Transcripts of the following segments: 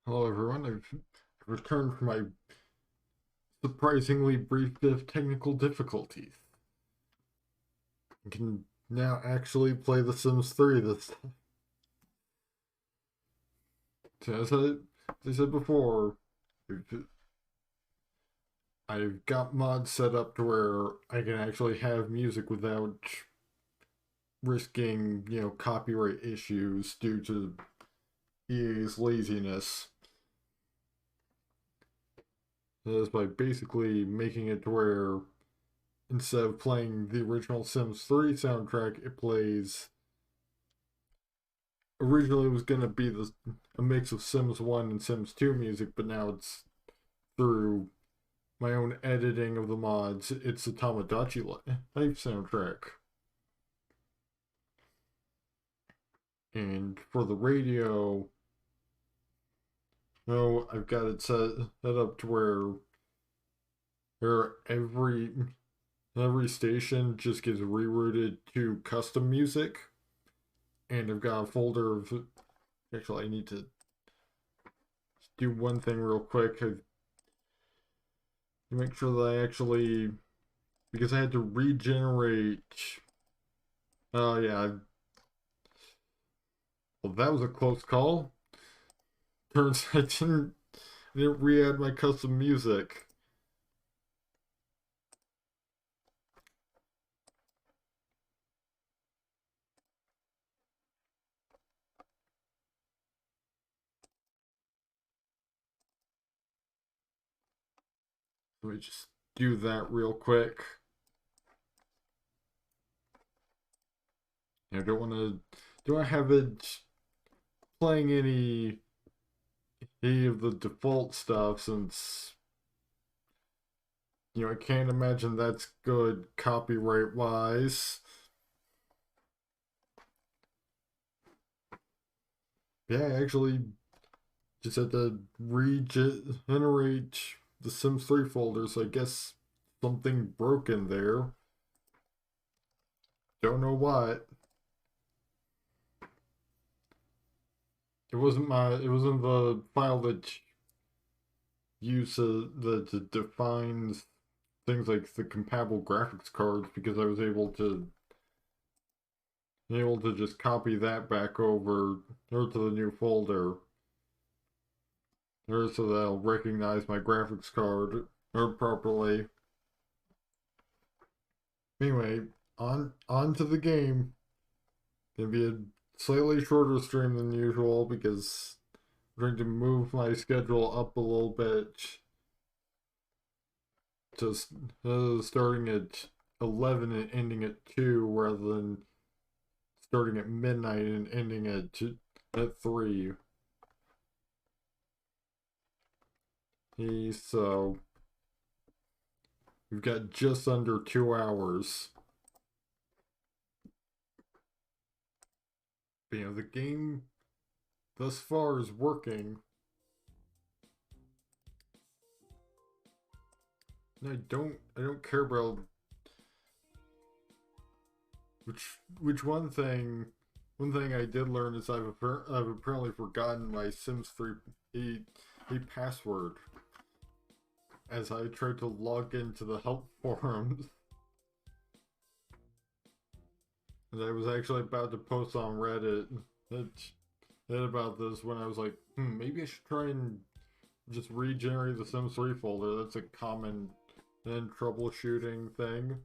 Hello, everyone. I've returned from my surprisingly brief bit of technical difficulties. I can now actually play The Sims 3 this time. As I said before, I've got mods set up to where I can actually have music without risking, copyright issues due to EA's laziness. That is by basically making it to where instead of playing the original Sims 3 soundtrack, it plays. Originally, it was going to be a mix of Sims 1 and Sims 2 music, but now it's through my own editing of the mods. It's the Tamagotchi Life soundtrack. And for the radio, I've got it set up to where every station just gets rerouted to custom music, and I've got a folder of. Actually, I need to do one thing real quick. To make sure that I actually, because I had to regenerate. Oh yeah, well that was a close call. Turns I didn't re-add my custom music. Let me just do that real quick. I don't want to. Do I have it playing any of the default stuff since I can't imagine that's good copyright wise. Yeah, I actually just had to regenerate the Sims 3 folder, so I guess something broken there. Don't know what. It wasn't the file that that defines things like the compatible graphics cards because I was able to just copy that back over or to the new folder or so that I'll recognize my graphics card or properly. Anyway, on to the game. Gonna be a slightly shorter stream than usual because I'm trying to move my schedule up a little bit. Just starting at 11 and ending at 2 rather than starting at midnight and ending at 3. So we've got just under 2 hours. But, the game thus far is working. And I don't care about which one thing I did learn is I've apparently forgotten my Sims 3 a password as I tried to log into the help forums. And I was actually about to post on Reddit about this when I was like, maybe I should try and just regenerate the Sims 3 folder. That's a common troubleshooting thing.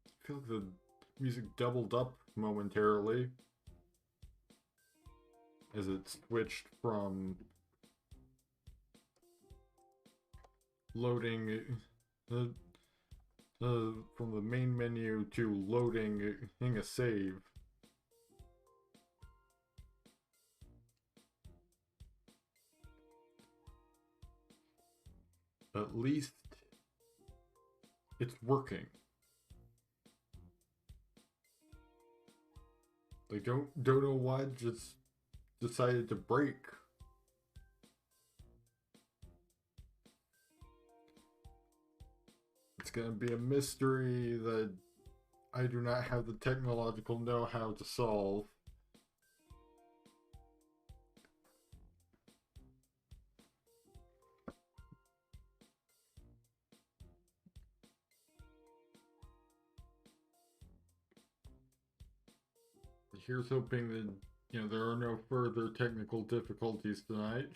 I feel like the music doubled up momentarily as it switched from loading from the main menu to loading a save. At least it's working. Like don't know what just decided to break. It's gonna be a mystery that I do not have the technological know-how to solve. Here's hoping that, there are no further technical difficulties tonight.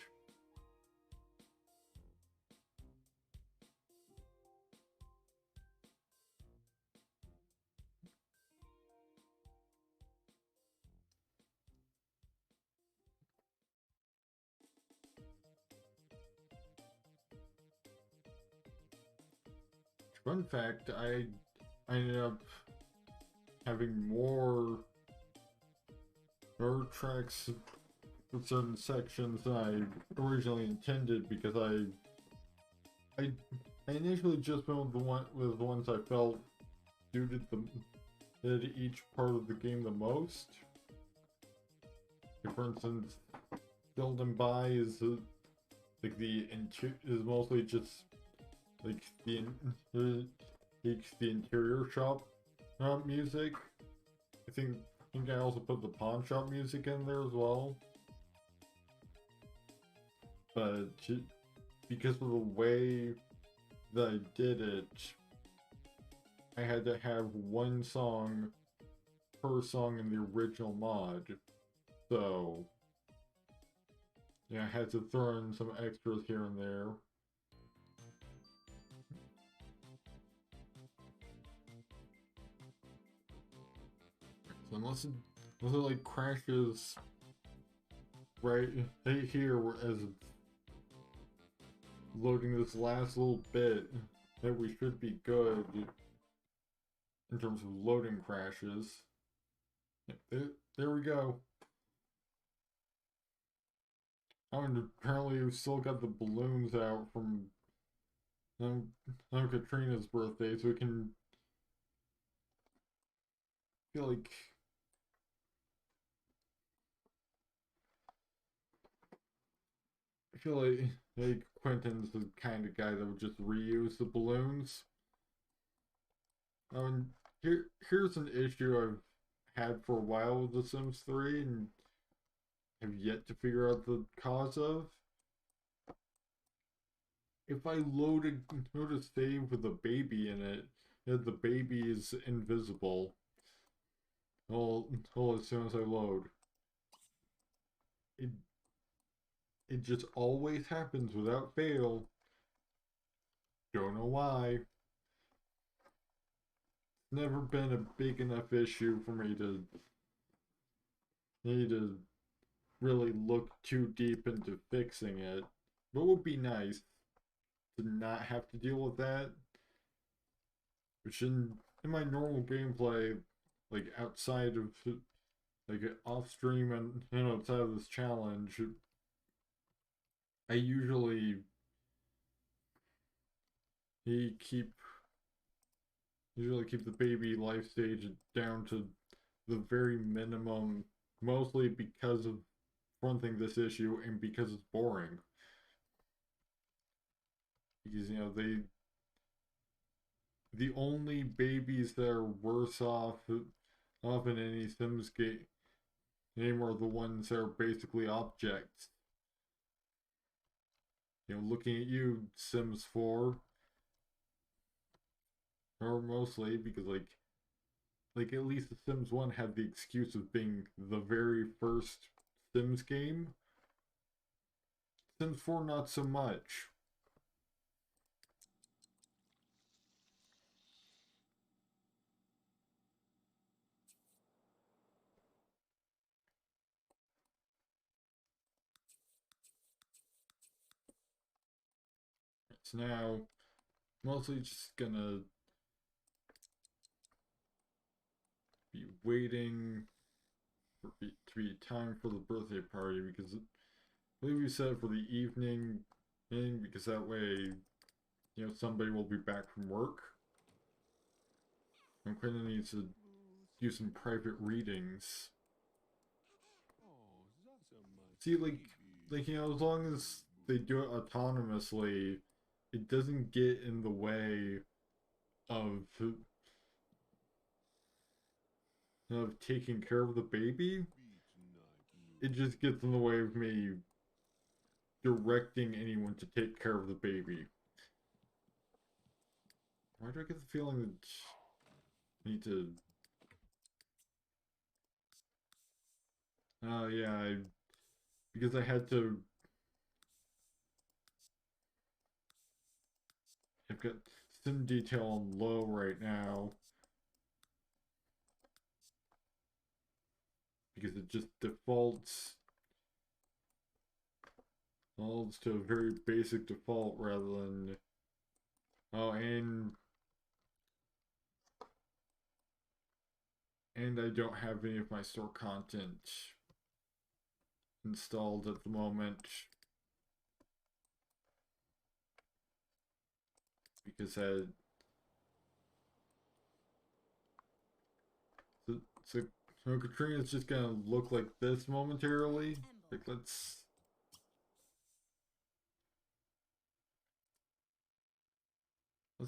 Fun fact, I ended up having more tracks for certain sections than I originally intended because I I initially just went with the ones I felt suited each part of the game the most. Like for instance, Build and Buy is like is mostly just like the interior shop music. I think I also put the pawn shop music in there as well. But because of the way that I did it, I had to have one song per song in the original mod. So yeah, I had to throw in some extras here and there. So unless it like crashes right here as it's loading this last little bit, that we should be good in terms of loading crashes. There we go. Oh, and apparently we've still got the balloons out from Katrina's birthday, so we can feel like I feel like Quentin's the kind of guy that would just reuse the balloons. And here's an issue I've had for a while with The Sims 3 and have yet to figure out the cause of. If I load a save with a baby in it, the baby is invisible all as soon as I load. It it just always happens without fail. Don't know why. Never been a big enough issue for me to need to really look too deep into fixing it. But it would be nice to not have to deal with that. Which in my normal gameplay, like outside of like off stream and outside of this challenge, I he keep usually keep the baby life stage down to the very minimum, mostly because of fronting this issue and because it's boring. Because the only babies that are worse off in any Sims game are the ones that are basically objects. Looking at you, Sims 4, or mostly because like at least the Sims 1 had the excuse of being the very first Sims game. Sims 4 not so much. It's now mostly just gonna be waiting to be time for the birthday party because I believe we set it for the evening because that way somebody will be back from work. And Quentin needs to do some private readings. See, as long as they do it autonomously, it doesn't get in the way of of taking care of the baby, it just gets in the way of me directing anyone to take care of the baby. Why do I get the feeling that I need to... yeah, because I had to... I've got sim detail on low right now. Because it just defaults to a very basic default rather than... Oh, and I don't have any of my store content installed at the moment because so, so Katrina's just gonna look like this momentarily. Like let's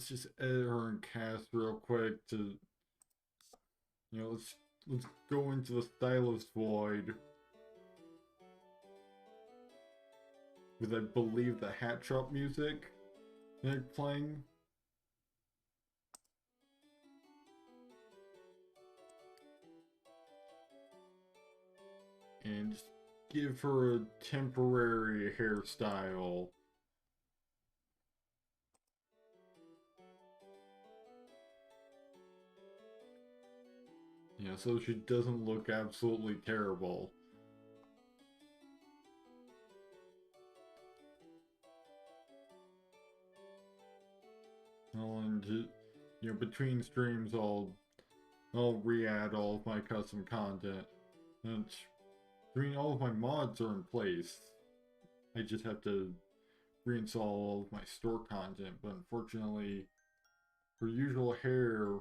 just edit her and cast real quick to, you know, let's go into the stylus void with, I believe, the hat shop music they're playing. And just give her a temporary hairstyle. Yeah, so she doesn't look absolutely terrible. Well, and you know, between streams, I'll re-add all of my custom content. And I mean, all of my mods are in place. I just have to reinstall all of my store content. But unfortunately, her usual hair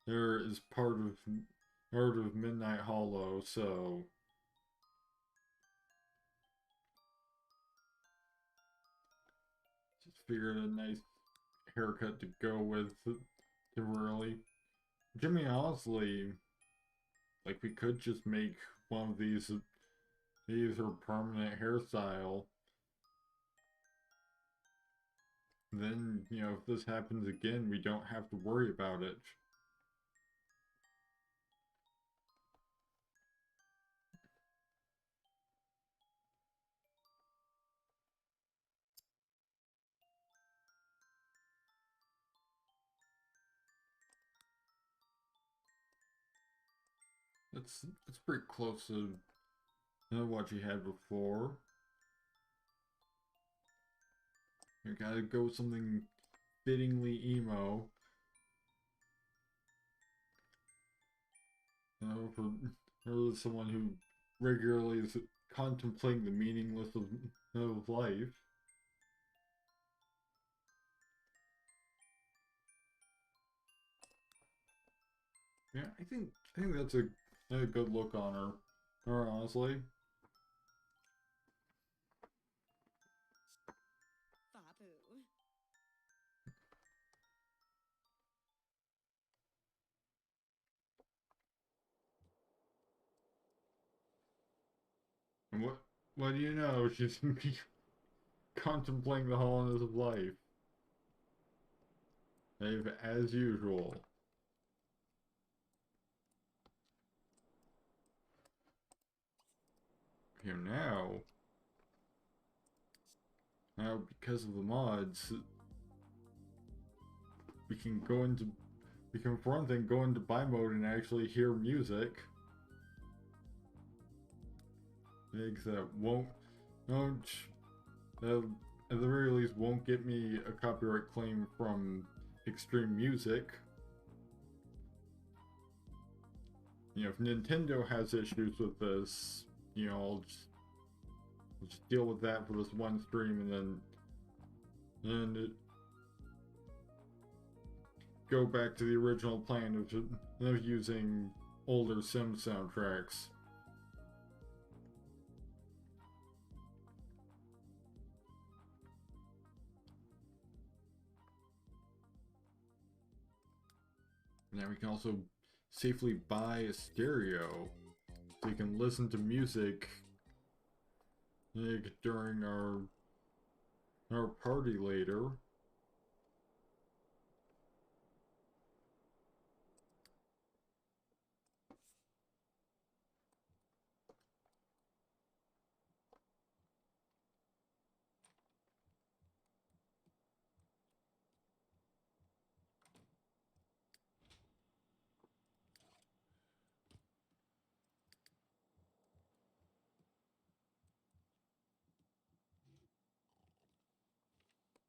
there is part of Midnight Hollow, so just figured a nice haircut to go with temporarily. Jimmy, honestly, like we could just make one of these her permanent hairstyle. Then, you know, if this happens again, we don't have to worry about it. That's pretty close to what you had before. You gotta go with something fittingly emo. You know, for someone who regularly is contemplating the meaningless of life. Yeah, I think that's a good look on her, honestly. And what do you know? She's contemplating the hollowness of life. As usual. Here now because of the mods, we can for one thing go into buy mode and actually hear music. Things that won't at the very least won't get me a copyright claim from Extreme Music. You know, if Nintendo has issues with this, you know, I'll just deal with that for this one stream and go back to the original plan of using older Sim soundtracks. Now we can also safely buy a stereo so you can listen to music like, during our party later.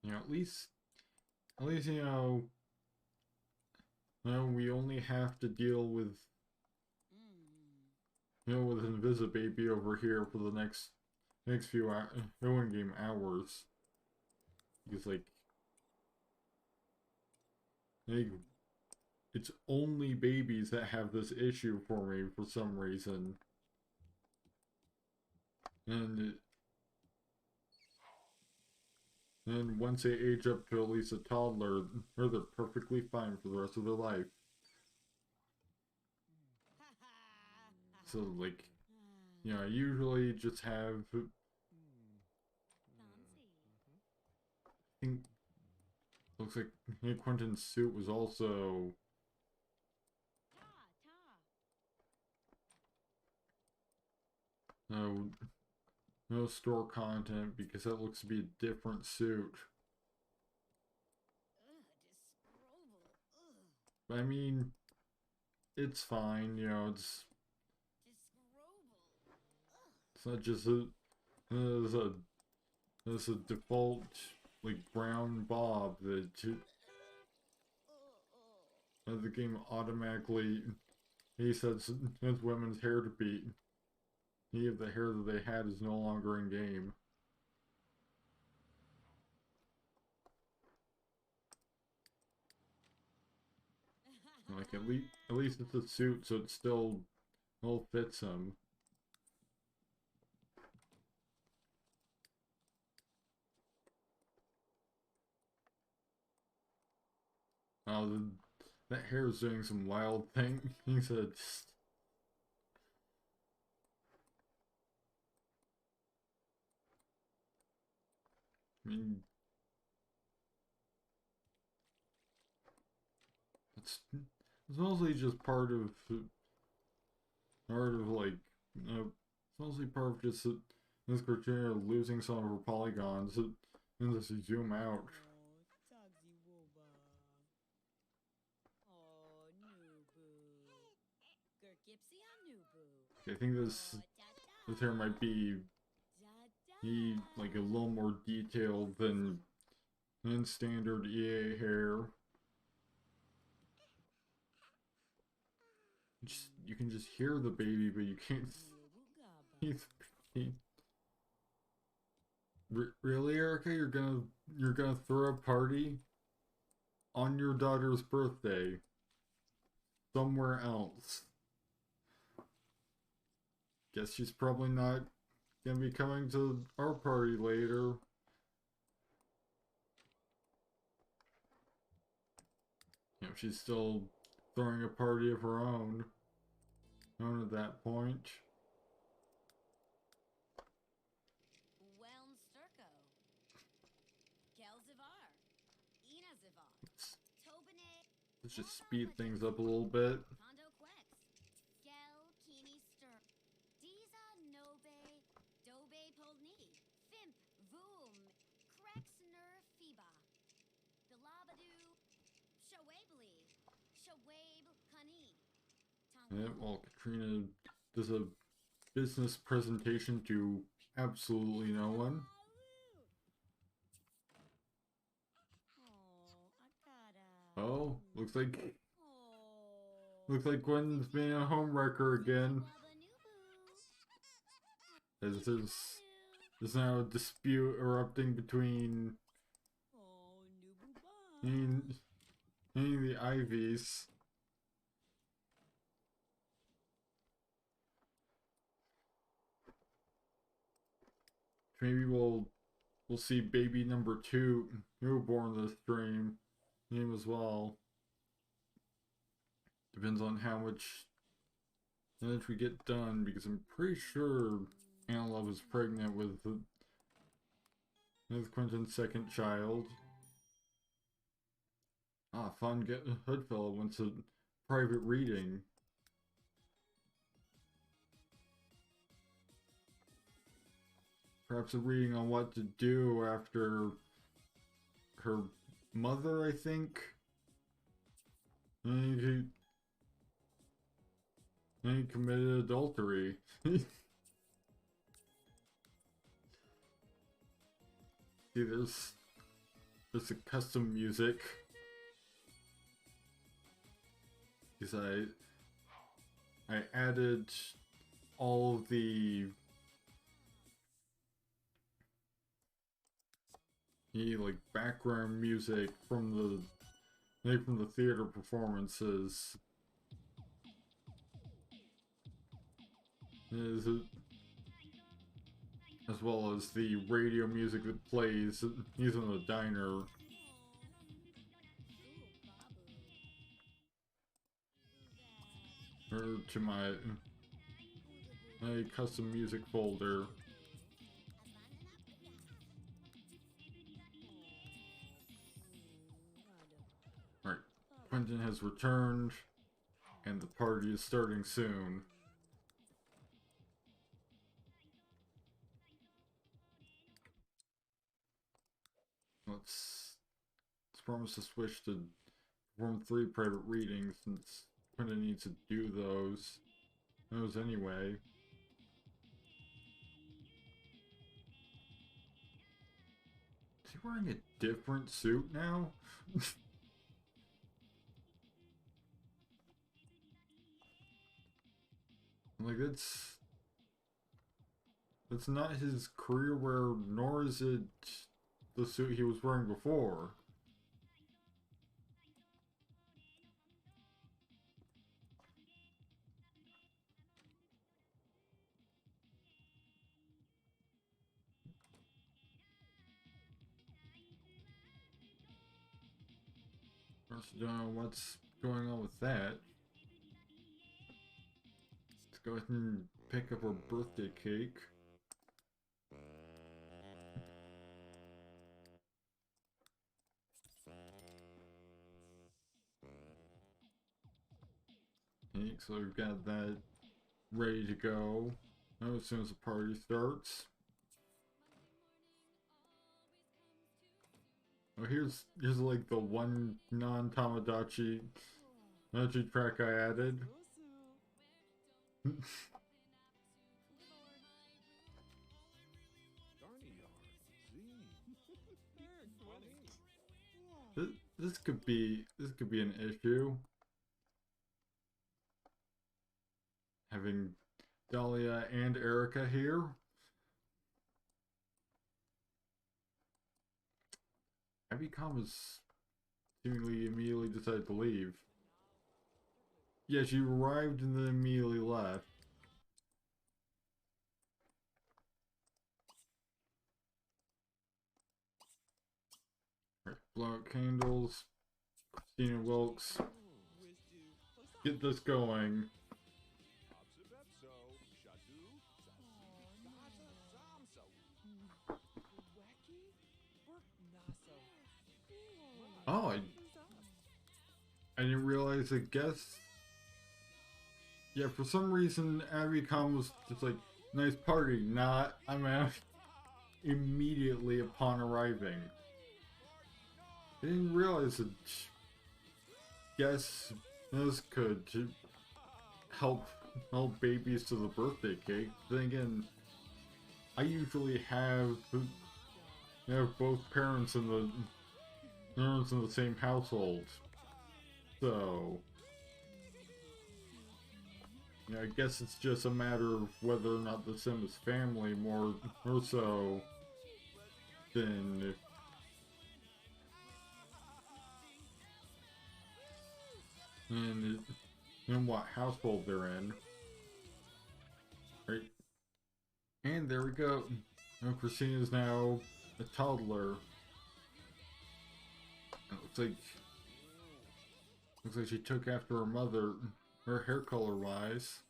You know, at least we only have to deal with with Invisibaby over here for the next few in-game hours. Because like it's only babies that have this issue for me for some reason. And once they age up to at least a toddler, they're perfectly fine for the rest of their life. So like, I usually just have, I think, looks like Quentin's suit was also no store content because that looks to be a different suit. But I mean, it's fine, it's not just it's a default like brown bob that the game automatically he sets women's hair to be. Any of the hair that they had is no longer in game. Like at least it's a suit, so it still fits him. Oh, that hair is doing some wild thing. He said, I mean, it's mostly just part of like, it's mostly part of just this criteria losing some of her polygons and just zoom out. I think this hair might be like a little more detailed than standard EA hair. You can just hear the baby, but you can't see the baby. Really, Erica? You're gonna throw a party on your daughter's birthday somewhere else? Guess she's probably not gonna be coming to our party later. She's still throwing a party of her own at that point. Let's just speed things up a little bit. Yeah, well, Katrina does a business presentation to absolutely no one. Oh, looks like Gwen's being a homewrecker again. As there's now a dispute erupting between the Ivies. Maybe we'll see baby number 2 newborn this stream name as well. Depends on how much we get done, because I'm pretty sure Anna was pregnant with Quentin's second child. Ah, fun. Hoodfellow wants a private reading. Perhaps a reading on what to do after her mother, I think. And he committed adultery. See, there's a custom music. Because I added all of the like background music from the theater performances. As well as the radio music that plays using the diner. Or to my custom music folder. Alright, Quentin has returned, and the party is starting soon. Let's promise to switch to perform 3 private readings, since Quentin needs to do those anyway. Is he wearing a different suit now? Like, that's not his career wear, nor is it the suit he was wearing before. I don't know what's going on with that. Let's go ahead and pick up our birthday cake. So we've got that ready to go as soon as the party starts. Oh, here's like the one non-Tamagotchi track I added. This could be an issue. Having Dahlia and Erica here. Abby Kama's seemingly immediately decided to leave. Yeah, she arrived and then immediately left. Alright, blow out candles. Christina Wilkes. Get this going. Oh, I didn't realize, I guess. Yeah, for some reason, Abby Khan was just like, nice party, not, I'm out immediately upon arriving. I didn't realize that, guess this could help babies to the birthday cake. Then again, I usually have both parents in the same household, so I guess it's just a matter of whether or not the sim is family more so than in what household they're in. Right, and there we go. Christina's now a toddler. It looks like Looks like she took after her mother, her hair color wise.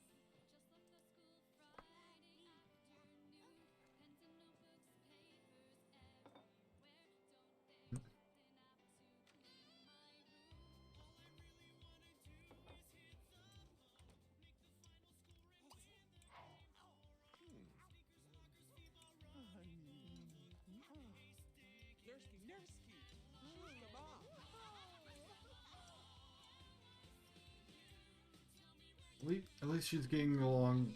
At least she's getting along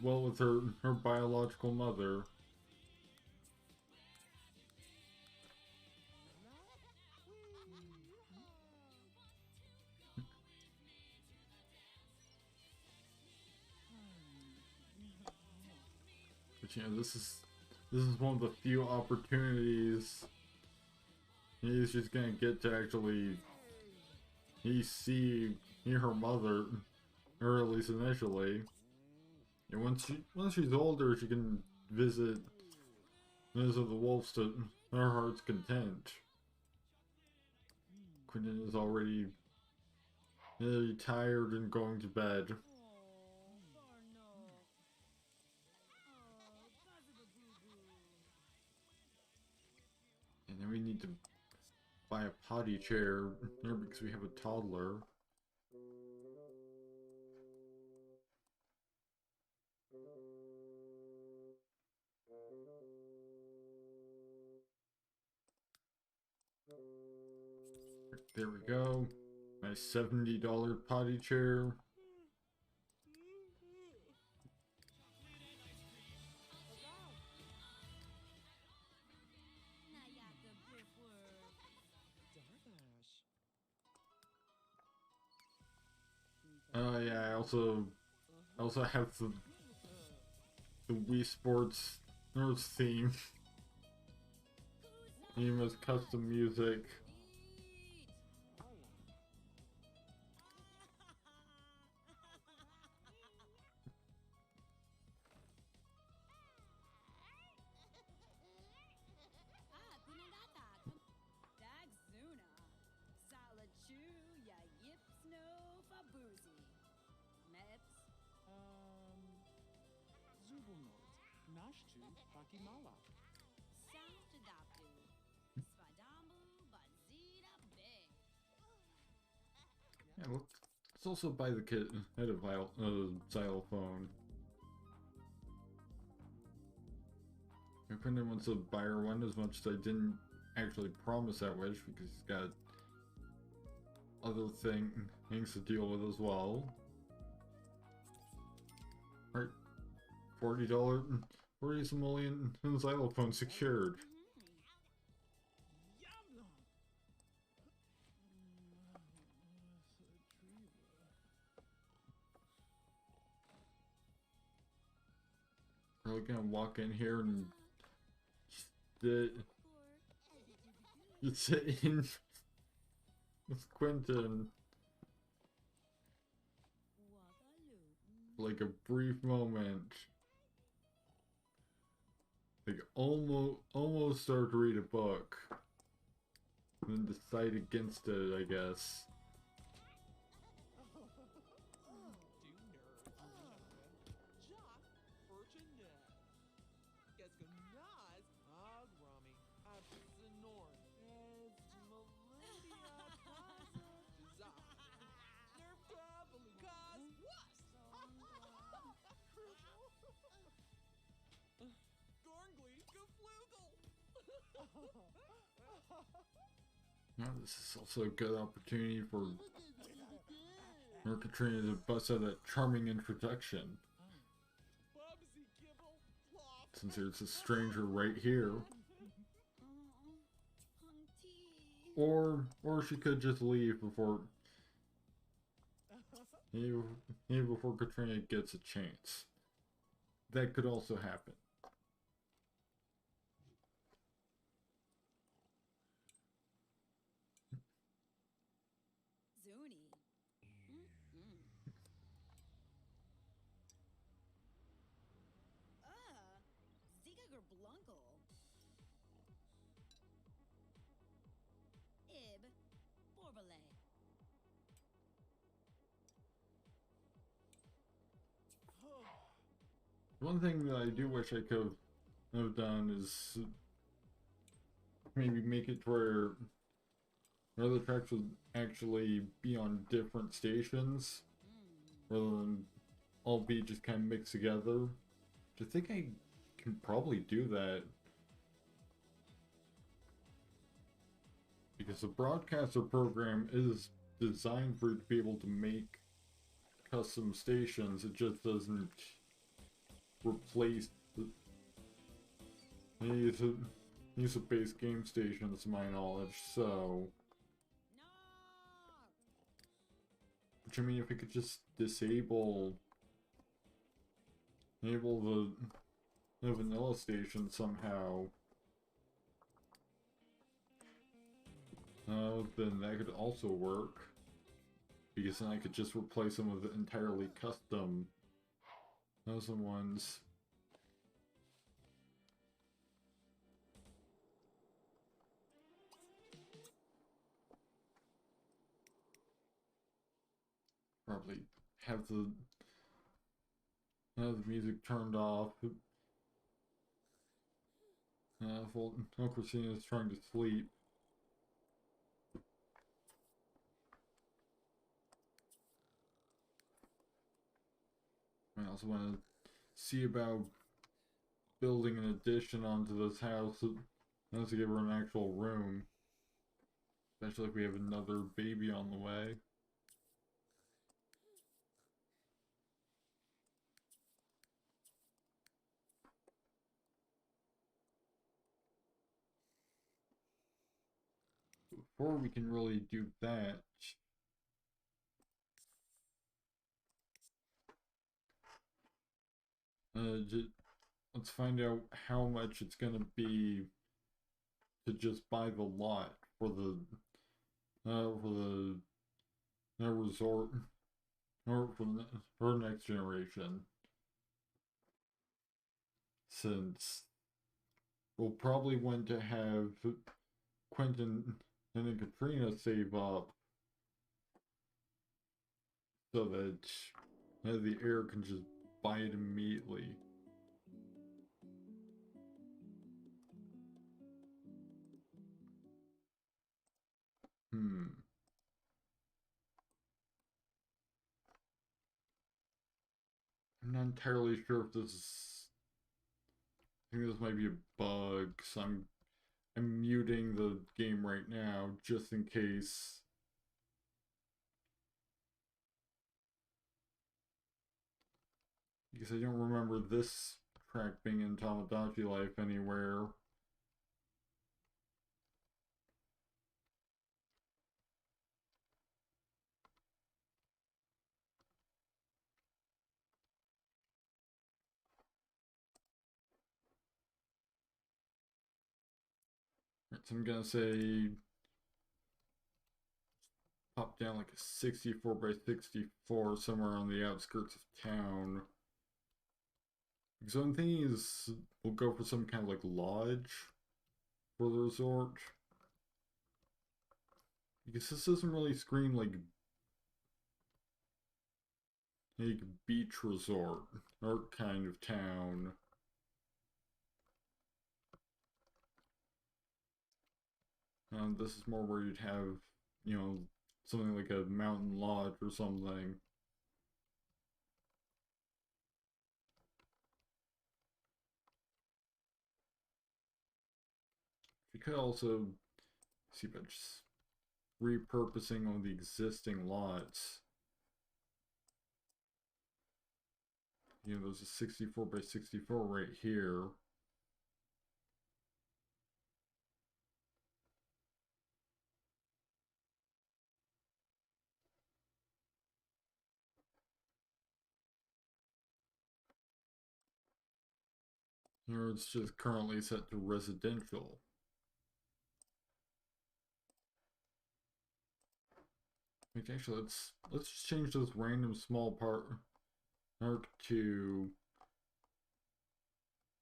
well with her biological mother. But you know, this is one of the few opportunities he's just gonna get to actually see her mother, or at least initially. And once she's older, she can visit the wolves to her heart's content. Quentin is already tired and going to bed. And then we need to buy a potty chair here because we have a toddler. There we go. Nice $70 potty chair. Oh yeah, I also have the Wii Sports Nerds theme. Theme as custom music. Yeah, let's also buy the kid a xylophone. Quentin wants to buy her one as much as I didn't actually promise that wish because he's got other things to deal with as well. Alright, $40 simoleon xylophone secured. We're gonna walk in here and sit in with Quentin like a brief moment, like almost start to read a book, and then decide against it, I guess. Now this is also a good opportunity for Katrina to bust out that charming introduction. Since there's a stranger right here. Or she could just leave before Katrina gets a chance. That could also happen. One thing that I do wish I could have done is maybe make it to where other tracks would actually be on different stations rather than all be just kind of mixed together. I think I can probably do that because the broadcaster program is designed for you to be able to make custom stations. It just doesn't replace the use of base game stations to my knowledge, so which I mean if we could just enable the vanilla station somehow, then that could also work. Because then I could just replace them with entirely custom ones. Probably have the music turned off. Well, Christina's trying to sleep. I also want to see about building an addition onto this house. Let's give her an actual room. Especially if we have another baby on the way. Before we can really do that, let's find out how much it's gonna be to just buy the lot for the resort or for next generation, since we'll probably want to have Quentin and then Katrina save up so that the heir can just buy it immediately. I'm not entirely sure if this is. I think this might be a bug, so I'm muting the game right now just in case. Because I don't remember this track being in Tamagotchi Life anywhere. Right, so I'm gonna say pop down like a 64 by 64 somewhere on the outskirts of town. So I'm thinking is we'll go for some kind of like lodge for the resort. Because this doesn't really scream like beach resort or kind of town. This is more where you'd have, something like a mountain lodge or something. You could also see about just repurposing on the existing lots. There's a 64 by 64 right here. Here it's just currently set to residential. Actually, let's just change this random small arc to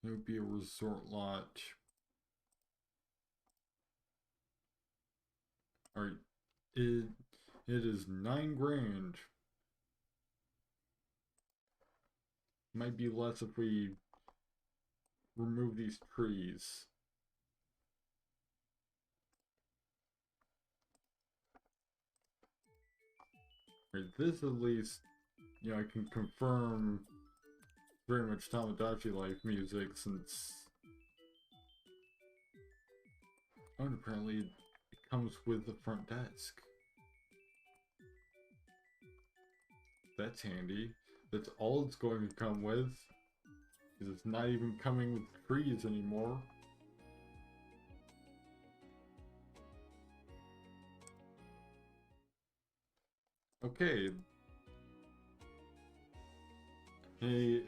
it would be a resort lot. All right, it is $9 grand. might be less if we remove these trees. Right, this at least, you know, I can confirm very much Tamagotchi-like music since... Oh, and apparently it comes with the front desk. That's handy. That's all it's going to come with. Because it's not even coming with trees anymore. Okay. Hey,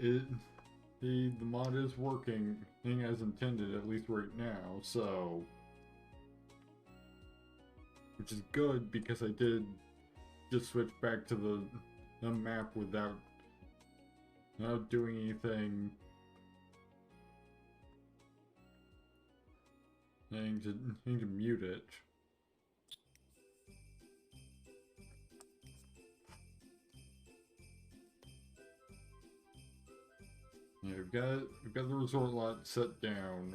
the mod is working as intended, at least right now, so... Which is good, because I did just switch back to the map without doing anything. Needing to mute it. Yeah, we've got the resort lot set down.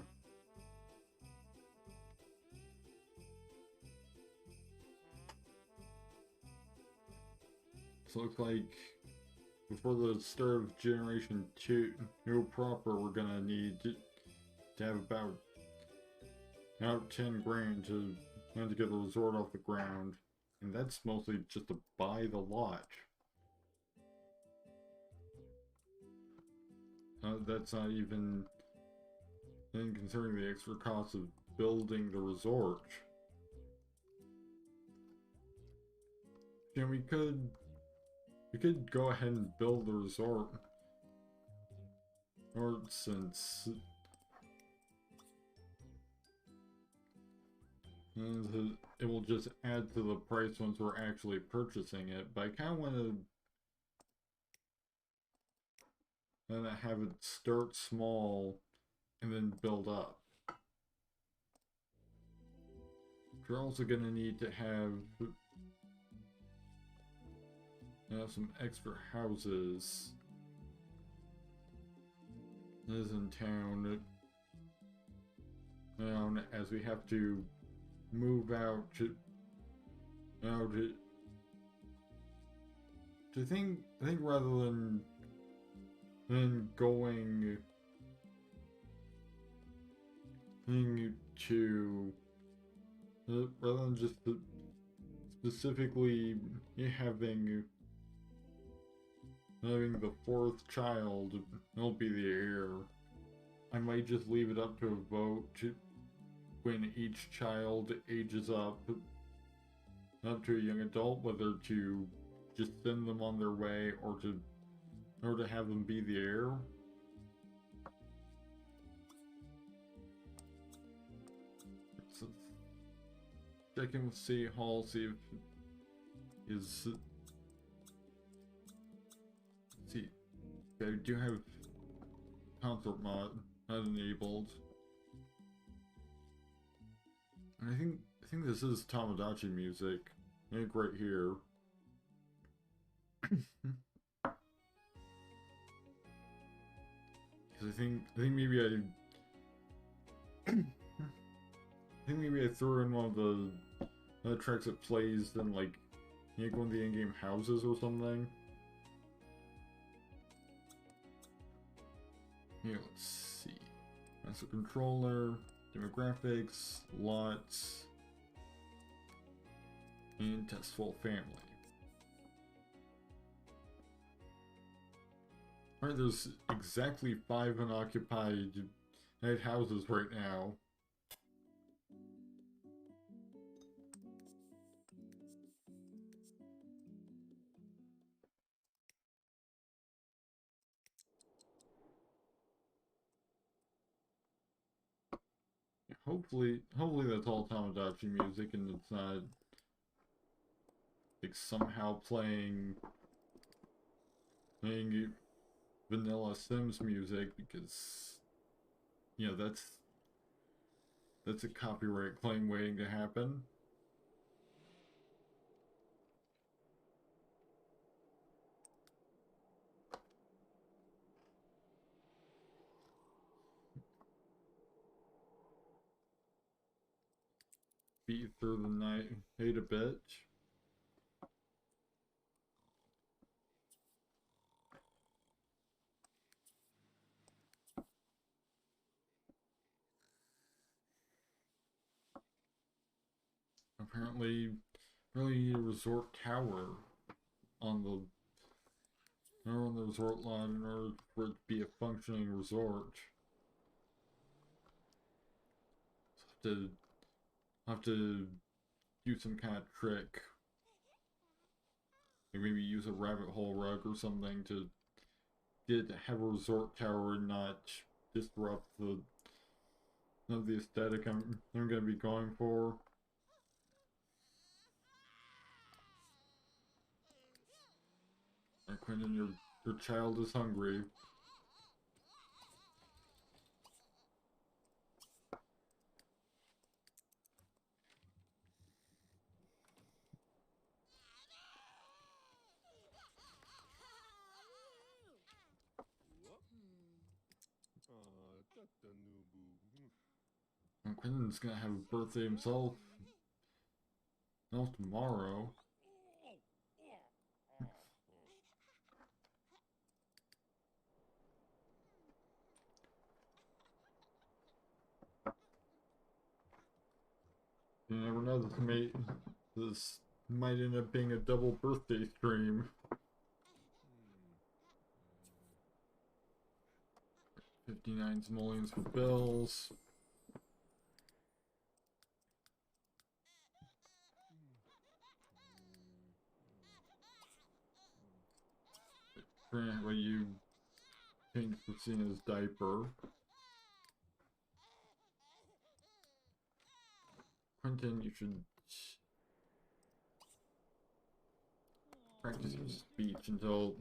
So it looks like before the start of Generation 2 proper, we're gonna need to have about 10 grand to get the resort off the ground. And that's mostly just to buy the lot. That's not even considering the extra cost of building the resort. And we could go ahead and build the resort, or since it will just add to the price once we're actually purchasing it. But I kind of want to have it start small and then build up. We're also going to need to have some extra houses. This is in town, as we have to move out to think rather than going to rather than just specifically having the fourth child will be the heir, I might just leave it up to a vote when each child ages up to a young adult, whether to just send them on their way or to have them be the heir. So check in with City Hall, see if I do have consort mod not enabled. And I think this is Tamagotchi music. I think right here. Because I think maybe I think maybe I threw in one of the tracks that plays in like one of the in-game houses or something. Here, let's see. That's the controller, demographics, lots, and test full family. Alright, there's exactly 5 unoccupied houses right now. Hopefully that's all Tamagotchi music and it's not like somehow playing vanilla Sims music, because that's a copyright claim waiting to happen. beat through the night. Hate a bitch. Apparently, really need a resort tower on the resort line in order for it to be a functioning resort. So have to do some kind of trick. Like maybe use a rabbit hole rug or something to have a resort tower and not disrupt the aesthetic I'm gonna be going for. And Quentin, your child is hungry. And Quentin's gonna have a birthday himself. Not tomorrow. You never know, this might end up being a double birthday stream. 59 simoleons for bills. Grant, what you change Christina's diaper. Quentin, you should practice your speech until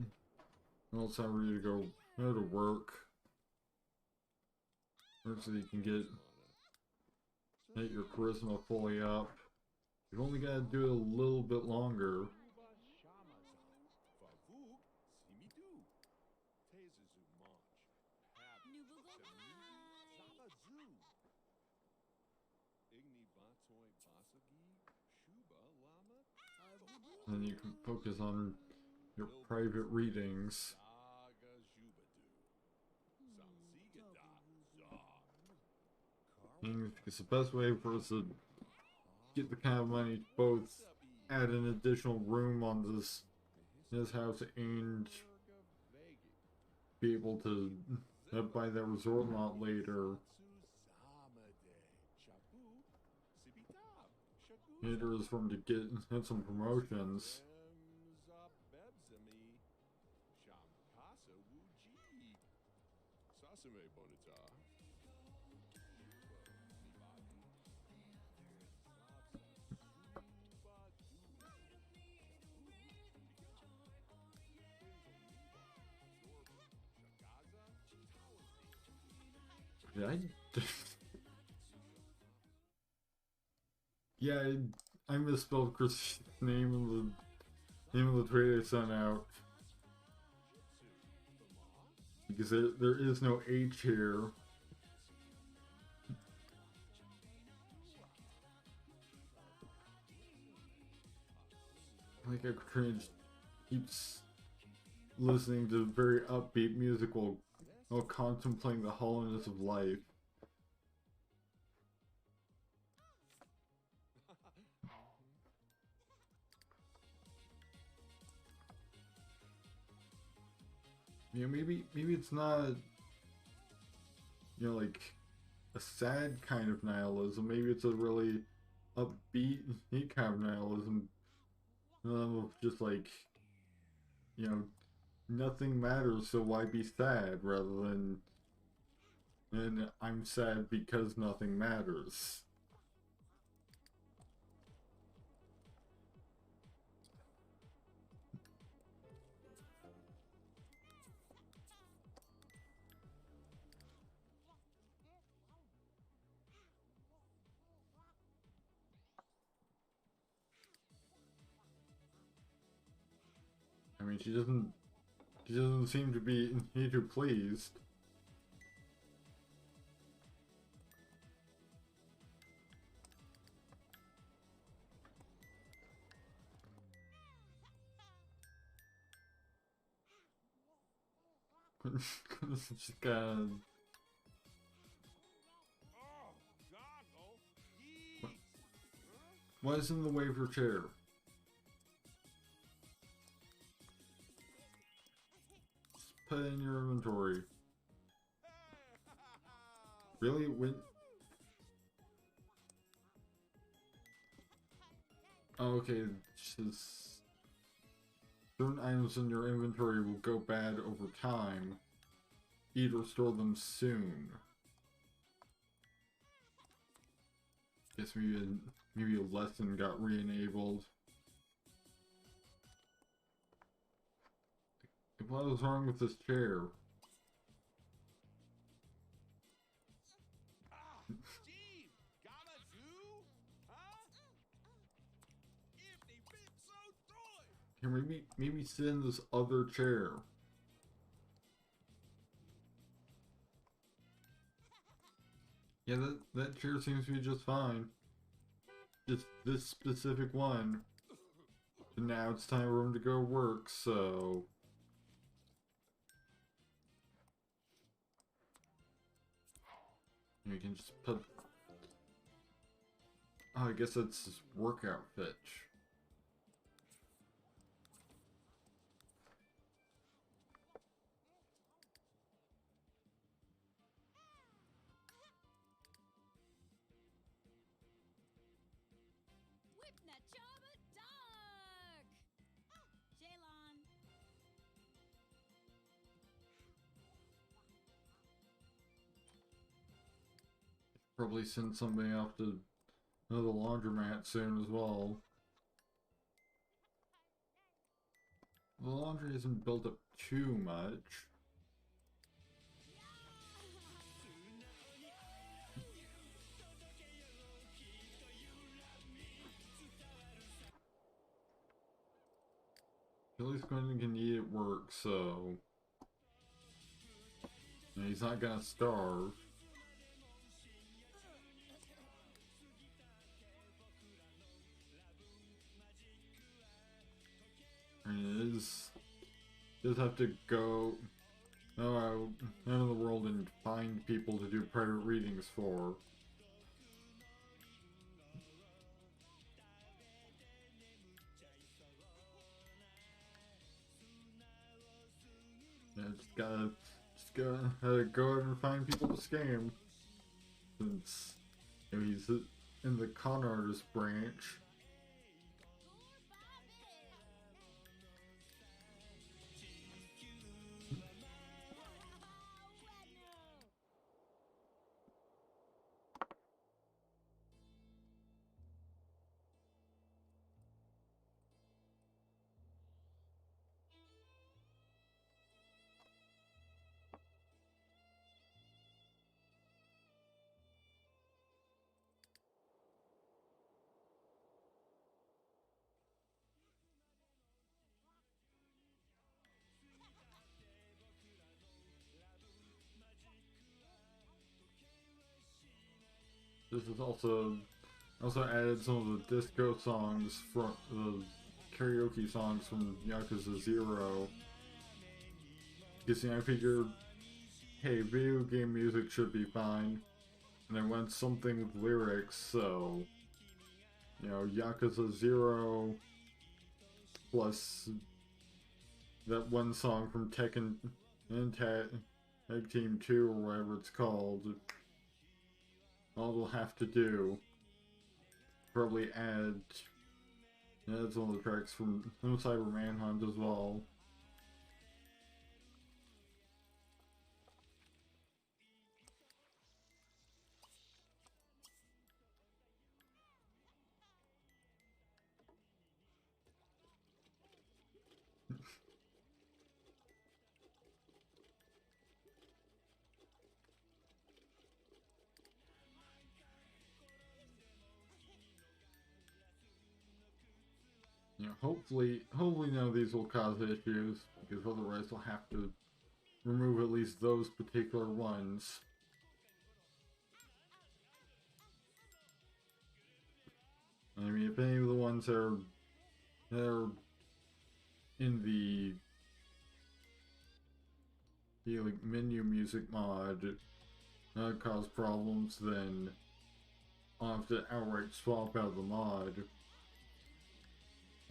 it's time for you to go to work. Or so you can get your charisma fully up. You've only got to do it a little bit longer. And you can focus on your private readings. And it's the best way for us to get the kind of money to both add an additional room on this house and be able to buy that resort lot later. It is for him to get some promotions. Yeah, I misspelled Chris' name of the trailer I sent out. Because there is no H here. Like how Katrina keeps listening to very upbeat music while contemplating the hollowness of life. You know, maybe it's not, like a sad kind of nihilism. Maybe it's a really upbeat kind of nihilism. Just like, nothing matters, so why be sad, rather than, and I'm sad because nothing matters. I mean, she doesn't seem to be too pleased. Just kinda... What is in the way of your chair? Just put it in your inventory. Really? When... Oh, okay, just... Certain items in your inventory will go bad over time. Eat or store them soon. Guess maybe a lesson got re-enabled. What was wrong with this chair? Steve, got a zoo? Huh? If they been so throw it. Here, maybe sit in this other chair. Yeah, that chair seems to be just fine. Just this specific one. And now it's time for him to go work, so... You can just put... Oh, I guess that's his work outfit. Whip that chubba dog! Jaylon! Probably send somebody off to another laundromat soon as well. The laundry isn't built up too much. Billy's going to need at work, so... And he's not gonna starve. And it does have to go out in the world and find people to do private readings for. Yeah, just gotta go out and find people to scam. Since you know, he's in the con artist branch. This is also added some of the disco songs from the karaoke songs from Yakuza 0. Because I figured, hey, video game music should be fine, and I went something with lyrics, so you know, Yakuza 0 plus that one song from Tekken and Tag Team 2 or whatever it's called. All we'll have to do, probably add, yeah, that's one of the tracks from Cyber Manhunt as well. You know, hopefully none of these will cause issues, because otherwise I'll have to remove at least those particular ones. I mean, if any of the ones that are in the the like menu music mod cause problems, then I'll have to outright swap out the mod.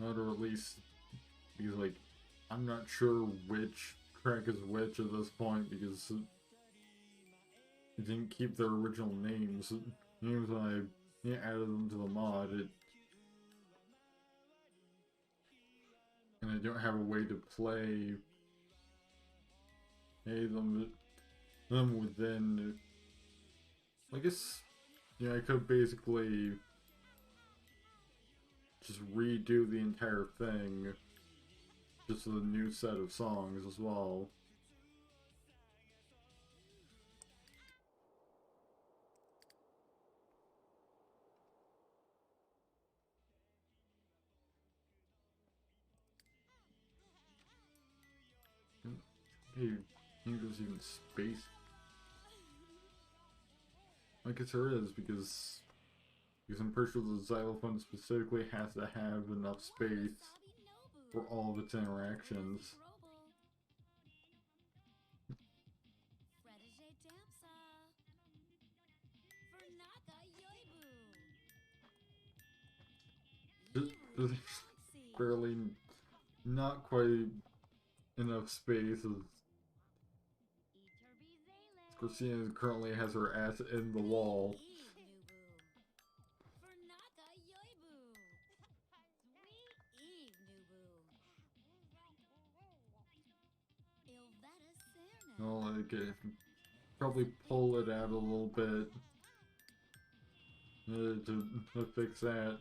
Or at least, because like, I'm not sure which track is which at this point, because it didn't keep their original names. Names when I added them to the mod, and I don't have a way to play them within. I guess, I could basically just redo the entire thing, just with a new set of songs as well. Hey, I think there's even space. I guess there is, because I'm pretty sure the xylophone specifically has to have enough space for all of its interactions. There's barely, not quite enough space, as Christina currently has her ass in the wall. Well, I could probably pull it out a little bit to fix that.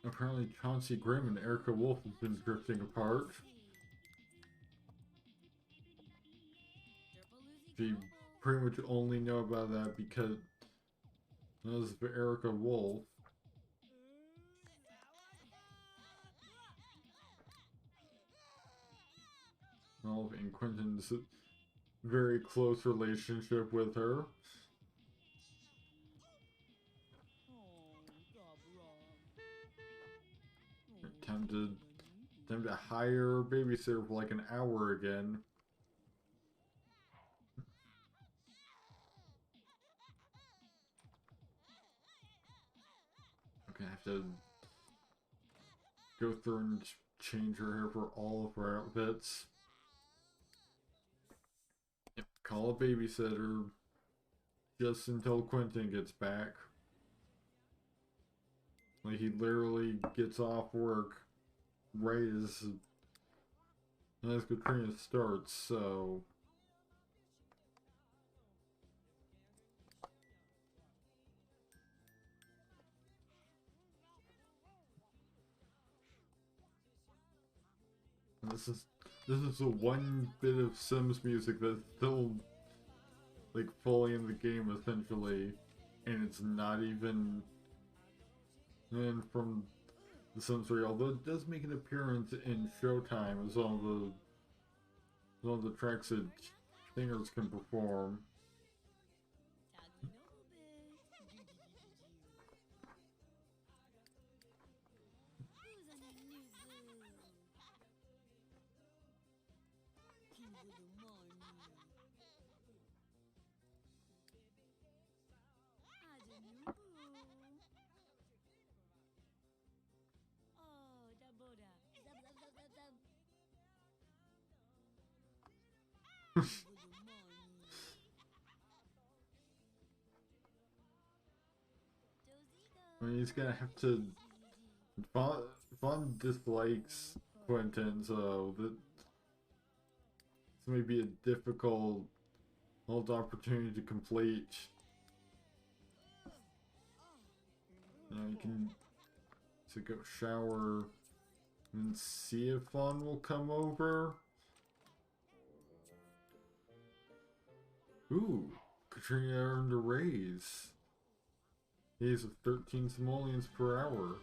Apparently Chauncey Grimm and Erica Wolf have been drifting apart. We pretty much only know about that because that was for Erica Wolf. Well, and Quentin's very close relationship with her. Time to hire a babysitter for like an hour again. Okay, I have to go through and change her hair for all of her outfits. Yep, call a babysitter just until Quentin gets back. Like, he literally gets off work right as Katrina starts, so... This is the one bit of Sims music that's still like fully in the game essentially, and it's not even from the Sims 3, although it does make an appearance in Showtime as one of the tracks that singers can perform. I mean, he's gonna have to. Vaughn dislikes Quentin, so this may be a difficult opportunity to complete. You can go shower and see if Vaughn will come over. Ooh, Katrina earned a raise. Raise of 13 simoleons per hour.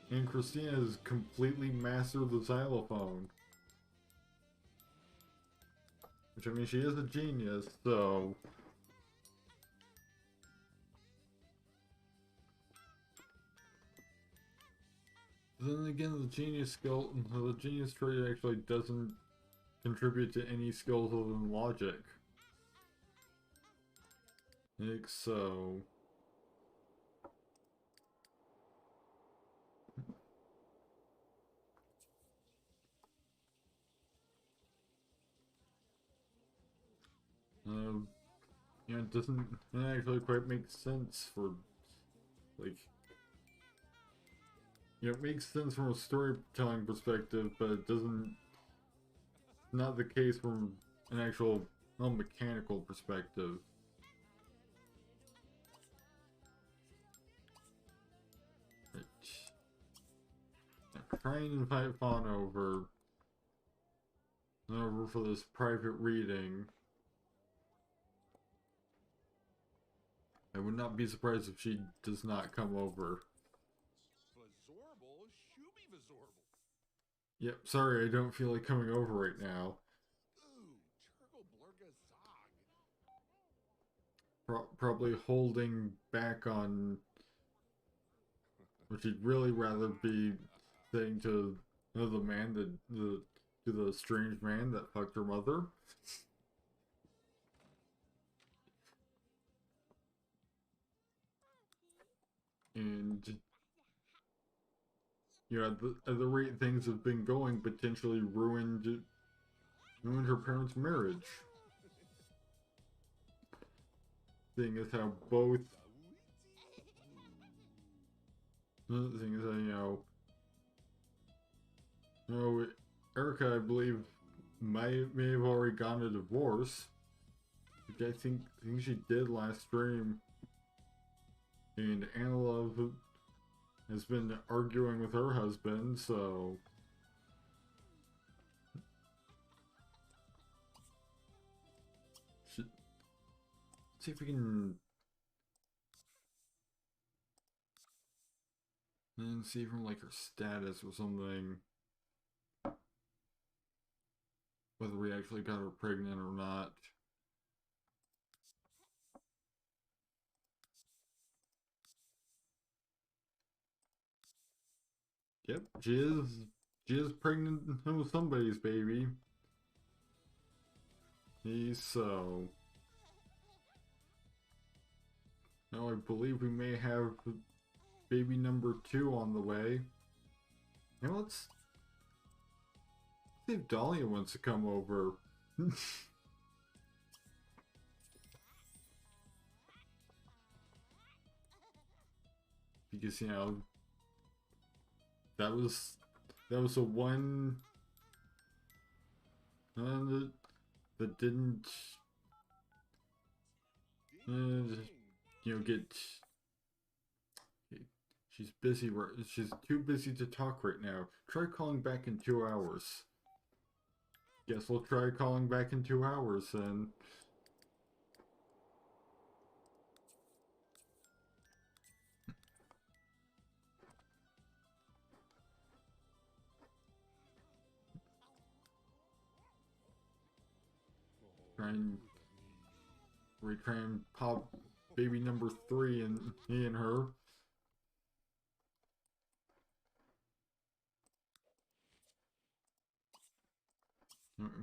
And Christina has completely mastered the xylophone. Which, I mean, she is a genius, so... Then again, the genius trait actually doesn't contribute to any skills other than logic. Like so. It doesn't actually quite make sense for, like, it makes sense from a storytelling perspective, but it doesn't, not the case from an actual, mechanical perspective. Right. Now, try and invite Fawn over for this private reading. I would not be surprised if she does not come over. Vazorble, shooby Vazorble. Yep, sorry, I don't feel like coming over right now. Ooh, Turgle Blurga Zog. Probably holding back on what she'd really rather be saying to the man to the strange man that fucked her mother. And at the rate things have been going, potentially ruined her parents' marriage. Seeing as how both things that Erica, I believe, may have already gotten a divorce, which I think she did last stream. And Anna has been arguing with her husband, so let's see if we can see from like her status or something whether we actually got her pregnant or not. Yep, she is pregnant with somebody's baby. So now I believe we may have baby number 2 on the way. And let's see if Dahlia wants to come over. Because that was the one that didn't get. She's busy. She's too busy to talk right now. Try calling back in 2 hours. Guess we'll try calling back in 2 hours then. Try and pop baby number 3 and me and her.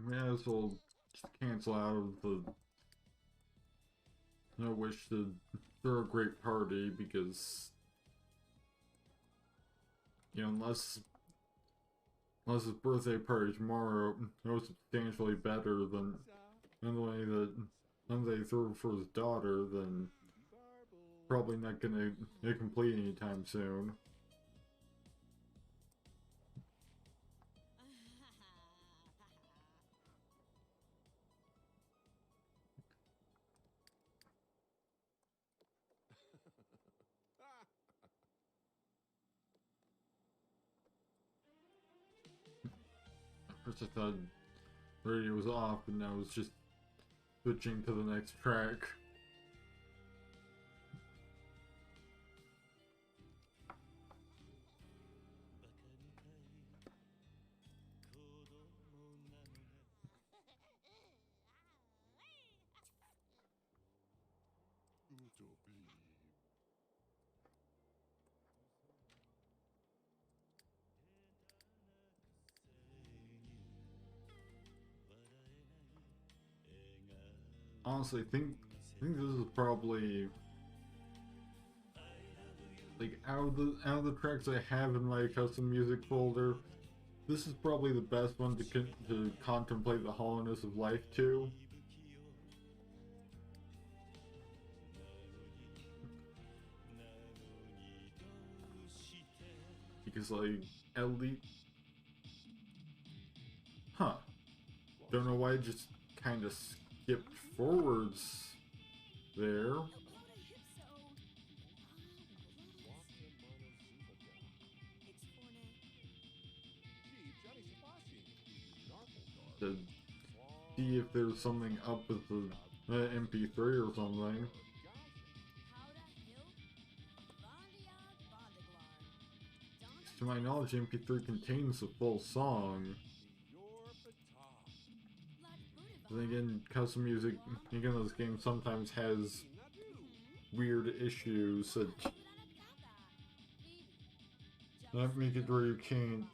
May as well just cancel out of the wish to throw a great party, because unless his birthday party tomorrow was substantially better than the way that they threw for his daughter, then probably not gonna complete anytime soon. First I thought radio was off, but now it's just switching to the next track. honestly think this is probably like out of the tracks I have in my custom music folder. This is probably the best one to contemplate the hollowness of life to. Because like at least, huh? Don't know why I just kind of skipped forwards there. To see if there's something up with the MP3 or something. To my knowledge, MP3 contains the full song. But then again, custom music, again, this game sometimes has weird issues that make it where you can't.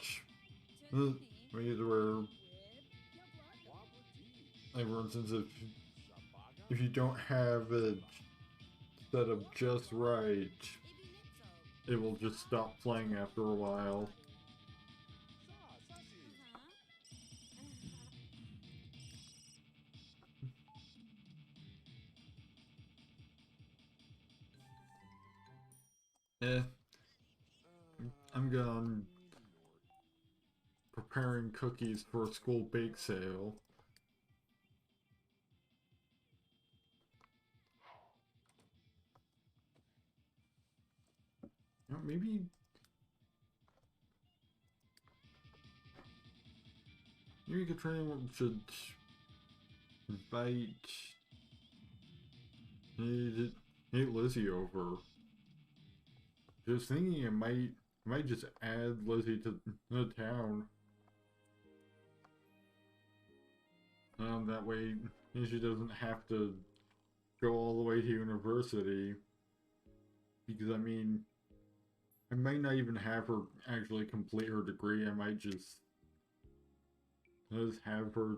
Make it where, like for instance, if you don't have it set up just right, it will just stop playing after a while. I'm gone preparing cookies for a school bake sale. You know, maybe you could try and should invite hey Lizzie over. Just thinking I might just add Lizzie to the town. That way she doesn't have to go all the way to university. Because I mean, I might not even have her actually complete her degree. I might just have her.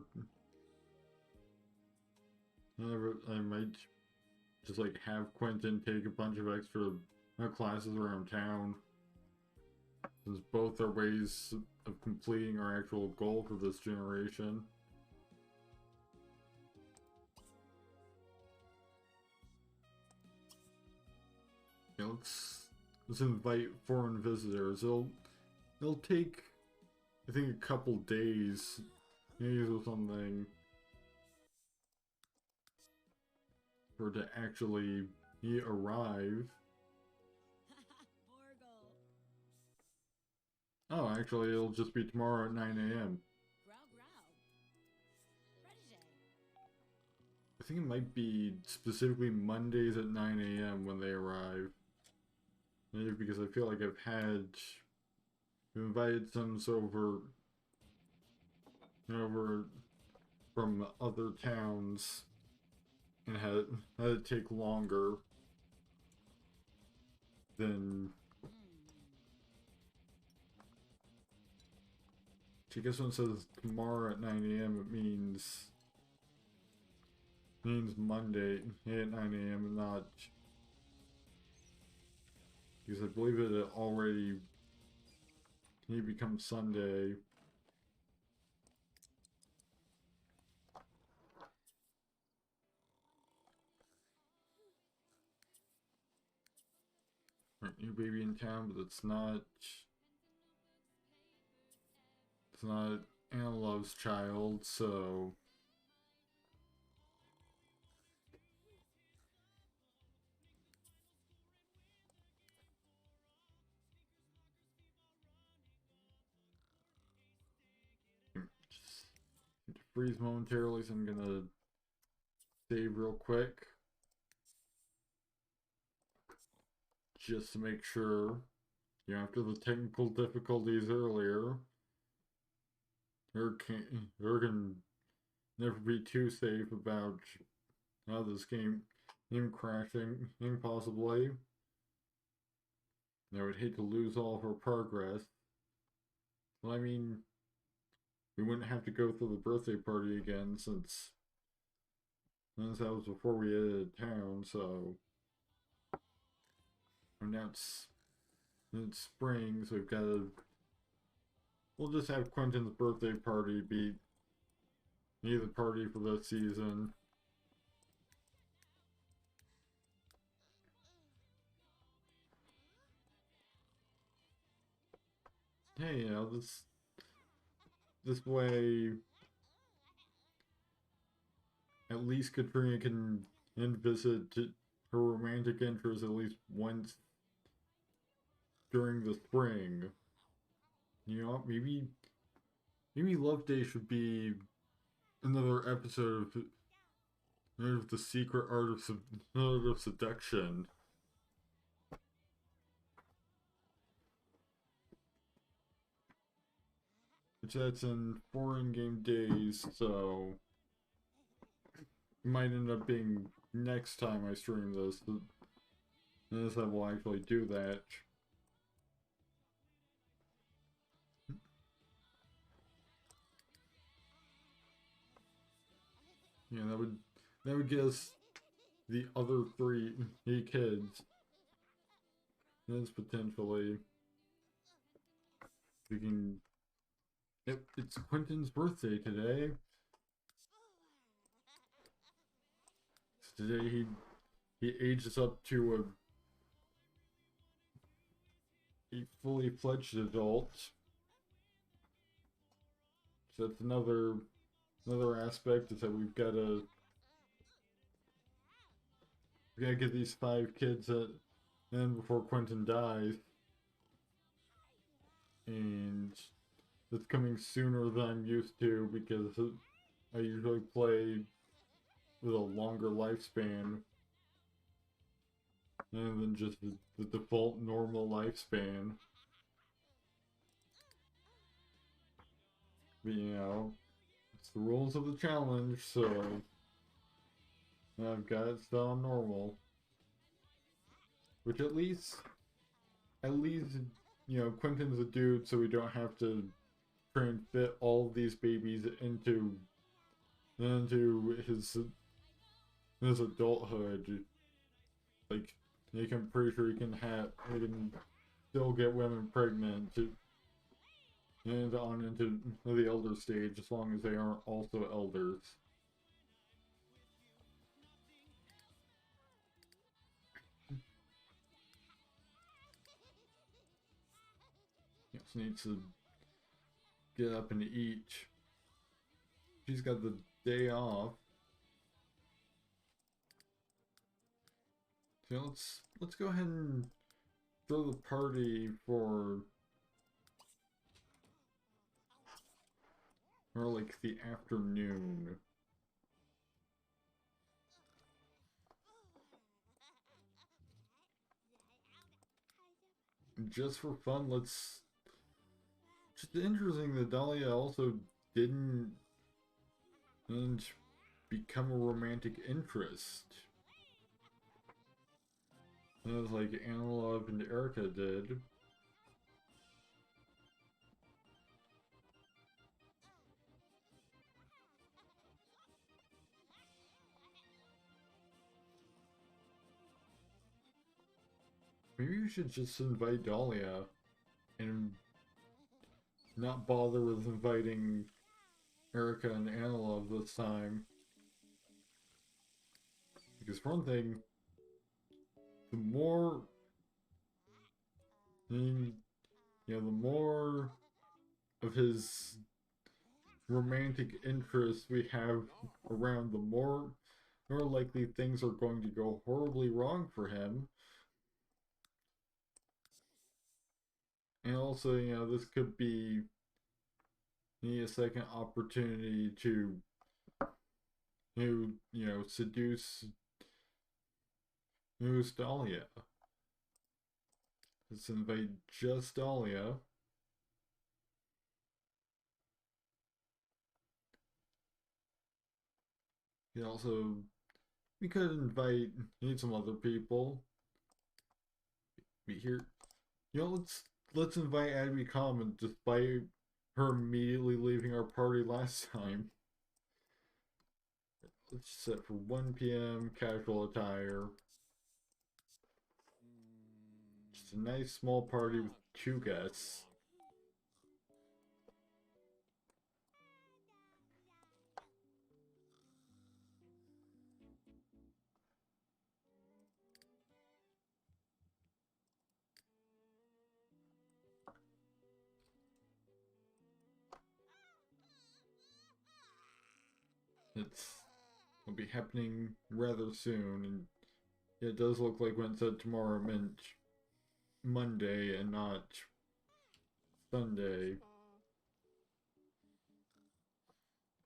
I might just like have Quentin take a bunch of extra classes around town. Since both are ways of completing our actual goal for this generation. Yeah, let's invite foreign visitors. It'll take, I think, a couple days, maybe or something, for it to actually arrive. Oh, actually, it'll just be tomorrow at 9 a.m. I think it might be specifically Mondays at 9 a.m. when they arrive. Maybe because I feel like I've invited some over from other towns and had it take longer than. I guess when it says tomorrow at 9 a.m. it means Monday at 9 a.m. and not, because I believe it had already become Sunday. New baby in town, but it's not Anna Love's child, so just freeze momentarily, so I'm gonna save real quick just to make sure. After the technical difficulties earlier, her can never be too safe about this game crashing impossibly. I would hate to lose all of her progress. Well, I mean, we wouldn't have to go through the birthday party again since And that was before we headed town, so and now it's spring, so we'll just have Quentin's birthday party be the party for this season. Hey, this way, at least Katrina can visit her romantic interest at least once during the spring. You know, maybe Love Day should be another episode of the secret art of seduction. Which that's in 4 in-game days, so it might end up being next time I stream this. As I will actually do that. Yeah, that would get us the other three kids. That's potentially we can. It's Quentin's birthday today. So today he ages up to a fully fledged adult. So that's another aspect is that we gotta get these 5 kids in before Quentin dies. And it's coming sooner than I'm used to because I usually play with a longer lifespan than just the default normal lifespan. But you know, it's the rules of the challenge, so I've got it set on normal. Which at least, you know, Quentin's a dude, so we don't have to try and fit all of these babies into his adulthood. Like, I'm pretty sure he can still get women pregnant and on into the elder stage as long as they aren't also elders. Just needs to get up and eat. She's got the day off. So let's go ahead and throw the party for like the afternoon. Just for fun, just interesting that Dahlia also didn't become a romantic interest. As like Analog and Erica did. Maybe you should just invite Dahlia and not bother with inviting Erica and Analog this time. Because for one thing, the more the more of his romantic interests we have around, the more likely things are going to go horribly wrong for him. And also, you know, this could be a second opportunity to seduce Dahlia. Let's invite just Dahlia. We could invite some other people. Here, you know, let's invite Abby Common despite her immediately leaving our party last time. Let's set for 1 p.m. casual attire. Just a nice small party with 2 guests. It'll be happening rather soon, and it does look like when it said tomorrow meant Monday and not Sunday.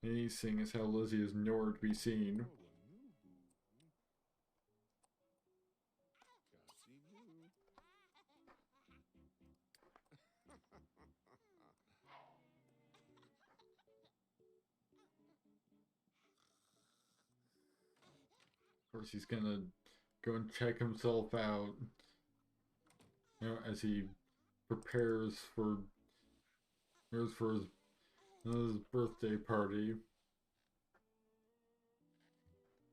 And seeing as how Lizzie is nowhere to be seen. Of course, he's gonna go and check himself out, you know, as he prepares for his birthday party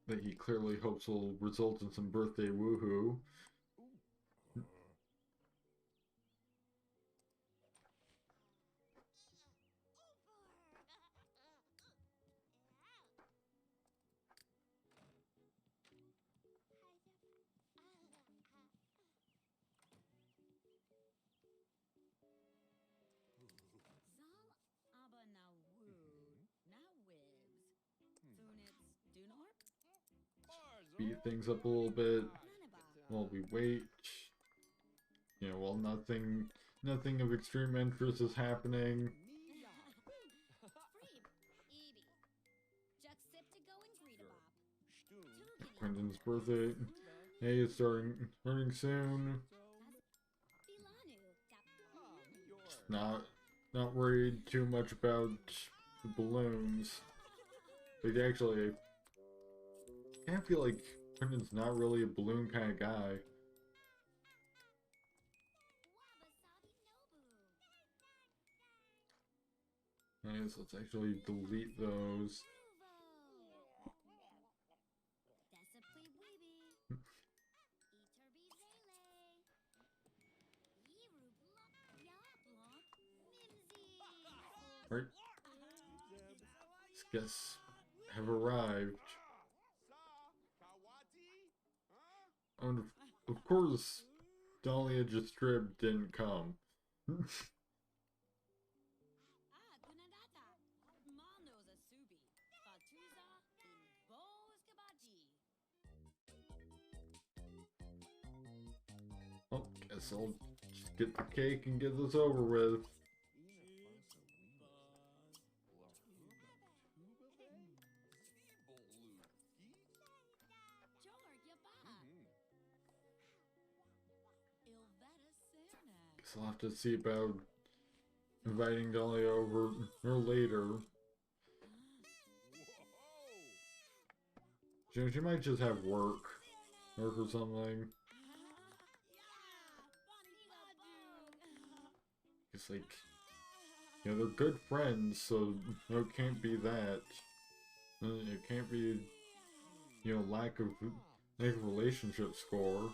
that he clearly hopes will result in some birthday woohoo. Zal aber na wood, na wibs. Funits Dunorp? Speed things up a little bit Nanaba. while we wait. You know, while nothing of extreme interest is happening. Freeb, Evie. Juxiptigo and Greedabop. Quentin's birthday. Hey, it's starting soon. Filanu. Not worried too much about the balloons. Like actually, I feel like Quentin's not really a balloon kind of guy. Anyways, let's actually delete those. Right? Guests have arrived. And of course, Dahlia just Strib didn't come. Oh, guess I'll just get the cake and get this over with. Guess I'll have to see about inviting Dahlia over or later. She might just have work or something. It's like, you know, they're good friends, so it can't be that. It can't be, you know, lack of relationship score.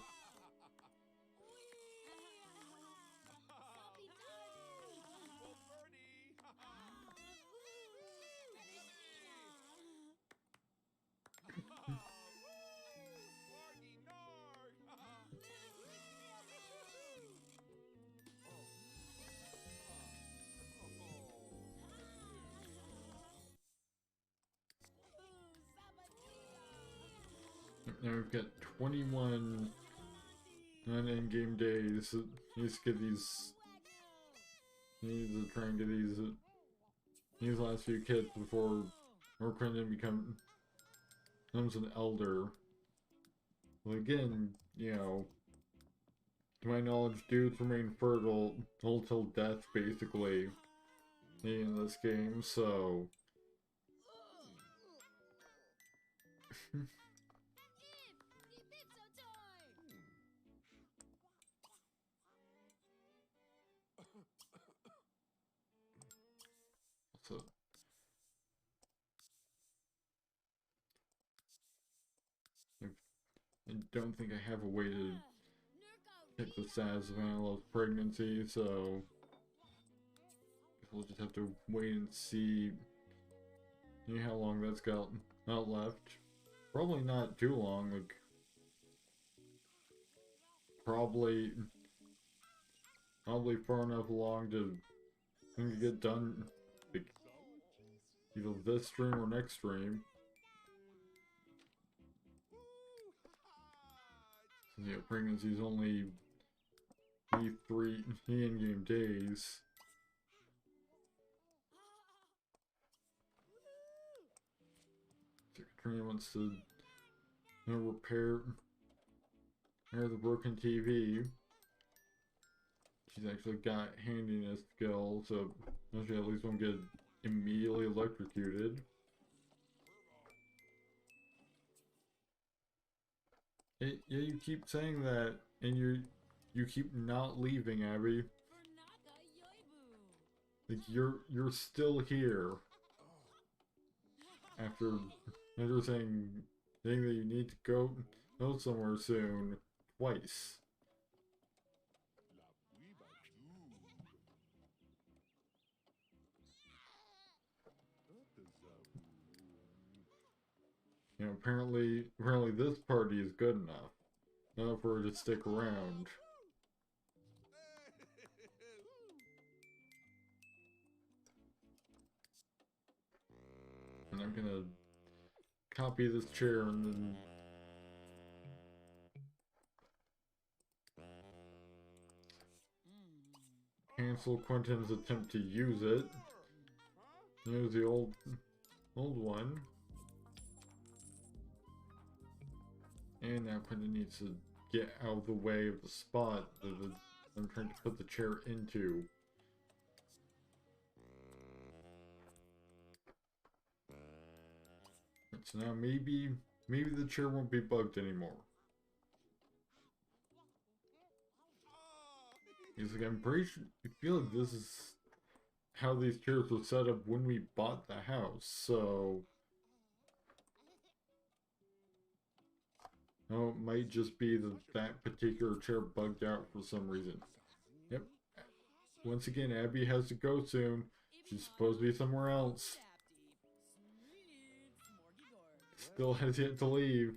Now we've got 21 non-in-game days. Need to get these. Need to try and get these last few kids before Quentin becomes an elder. Well, again, you know, to my knowledge, dudes remain fertile until death, basically, in this game. So. So, don't think I have a way to check the status of Antelope's pregnancy, so we'll just have to wait and see how long that's got out left. Probably not too long, like probably far enough along to get done, like, either this stream or next stream. Since pregnancy's only 3 in-game days. Katrina wants to repair the broken TV. She's actually got handiness skills, so she at least won't get immediately electrocuted. Yeah, you keep saying that, and you keep not leaving, Abby. Like you're still here after saying that you need to go somewhere soon twice. Apparently this party is good enough for her to stick around. And I'm gonna copy this chair and then cancel Quentin's attempt to use it. Use the old one. And now Quentin needs to get out of the way of the spot that I'm trying to put the chair into. So now maybe the chair won't be bugged anymore. He's like, I'm pretty sure, I feel like this is how these chairs were set up when we bought the house, so... Oh, it might just be that particular chair bugged out for some reason. Yep. Once again, Abby has to go soon. She's supposed to be somewhere else. Still has yet to leave.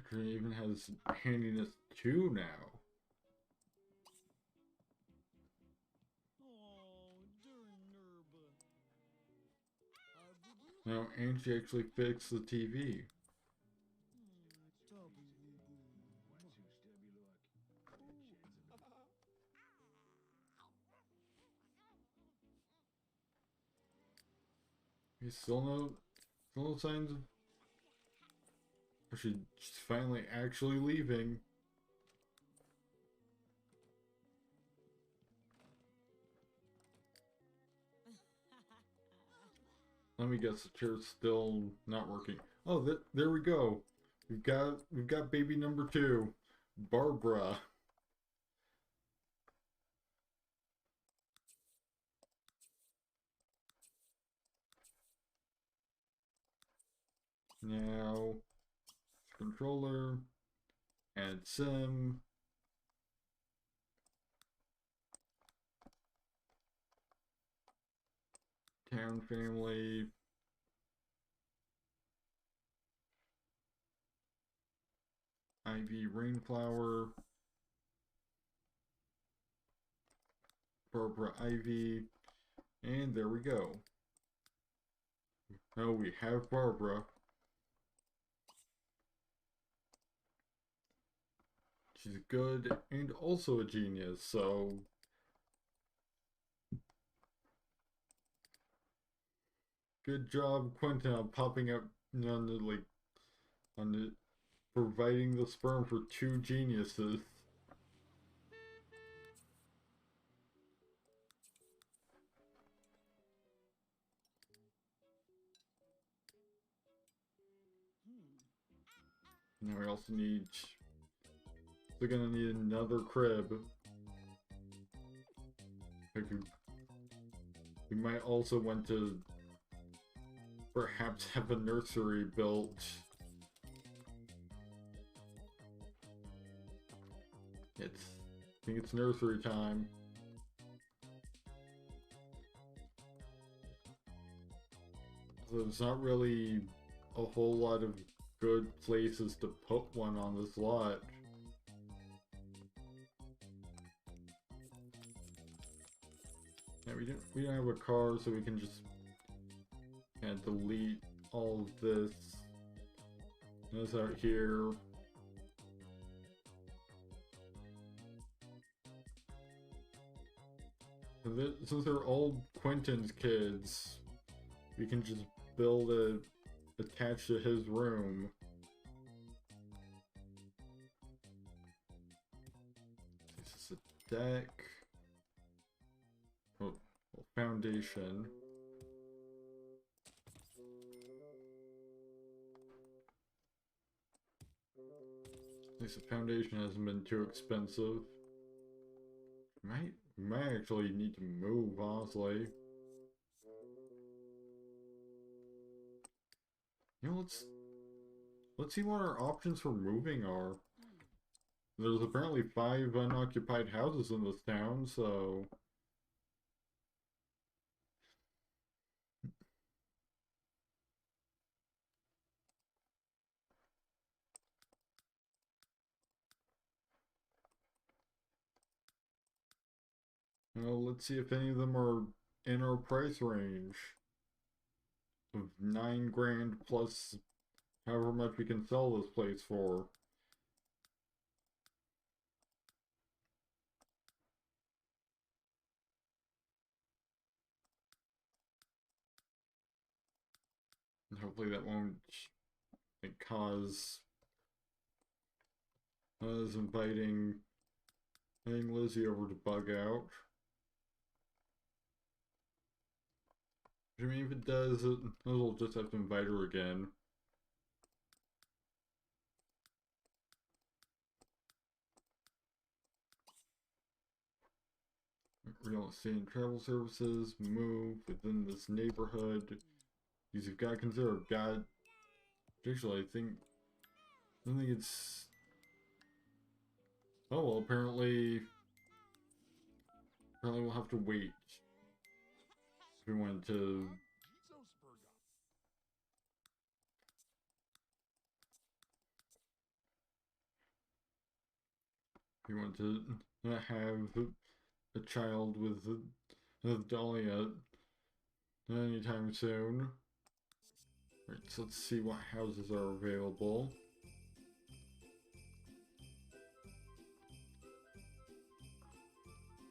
It even has handiness 2 now. Now, and she actually fixed the TV. Still no signs of... She's finally actually leaving. Let me guess, the chair's still not working. Oh, there we go. We've got baby number 2, Barbara. Now, controller, add sim. Town family. Ivy Rainflower. Barbara Ivy. And there we go. Now we have Barbara. She's good and also a genius, so... Good job, Quentin, on popping up on the, like, on it, providing the sperm for two geniuses. Now we also need... We're gonna need another crib. We might also want to perhaps have a nursery built. I think it's nursery time. So there's not really a whole lot of good places to put one on this lot. Yeah, we don't have a car, so we can just kind of delete all of this. This out here. Since they're all Quentin's kids, we can just build a attached to his room. This is a deck. Oh, foundation. At least the foundation hasn't been too expensive. We might actually need to move, honestly. You know, let's see what our options for moving are. There's apparently 5 unoccupied houses in this town, so... Well, let's see if any of them are in our price range of 9 grand plus however much we can sell this place for. And hopefully that won't cause us inviting Lizzie over to bug out. I mean, if it does, we'll just have to invite her again. Real estate and travel services, move within this neighborhood. Because you've got to consider, actually, I don't think it's... Oh, well, apparently we'll have to wait. If we want to... If we want to have a child with Dahlia anytime soon. Right, so let's see what houses are available.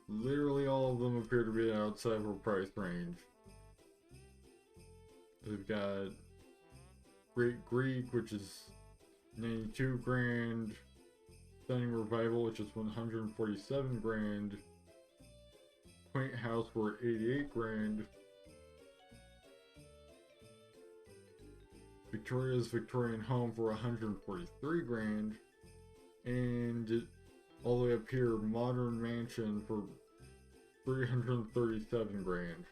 Literally all of them appear to be outside of our price range. We've got Great Greek, which is 92 grand. Stunning Revival, which is 147 grand. Quaint House for 88 grand. Victoria's Victorian Home for 143 grand. And all the way up here, Modern Mansion for 337 grand.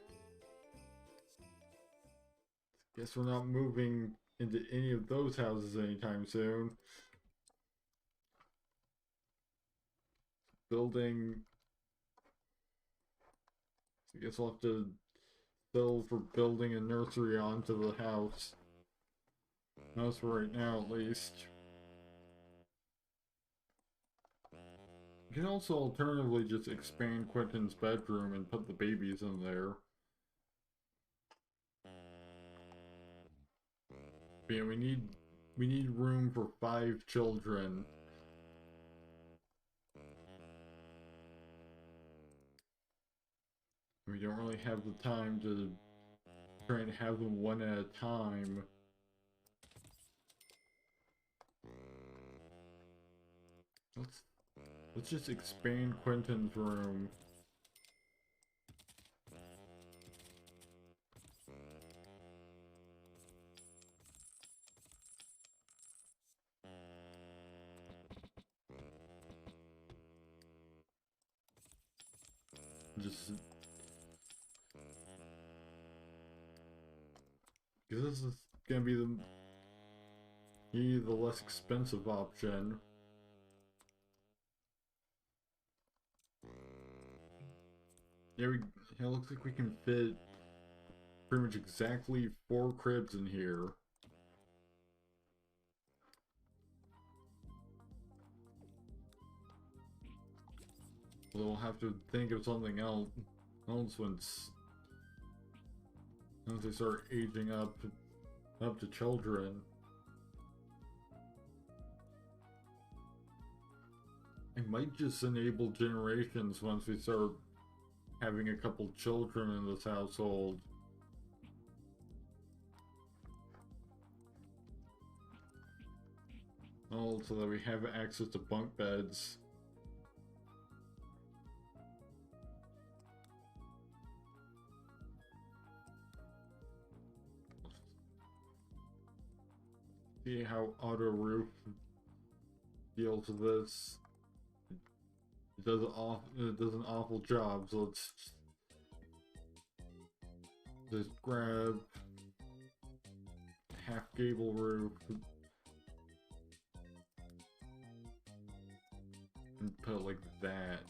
Guess we're not moving into any of those houses anytime soon. Building... I guess we'll have to settle for building a nursery onto the house. That's for right now, at least. You can also alternatively just expand Quentin's bedroom and put the babies in there. But yeah, we need room for 5 children. We don't really have the time to try and have them one at a time. Let's just expand Quentin's room. Just because this is gonna be the less expensive option. Yeah, it looks like we can fit pretty much exactly 4 cribs in here. We'll have to think of something else once they start aging up to children. It might just enable generations once we start having a couple children in this household. Oh, so that we have access to bunk beds. See how auto roof deals with this. It does an awful job, so let's just grab half gable roof and put it like that.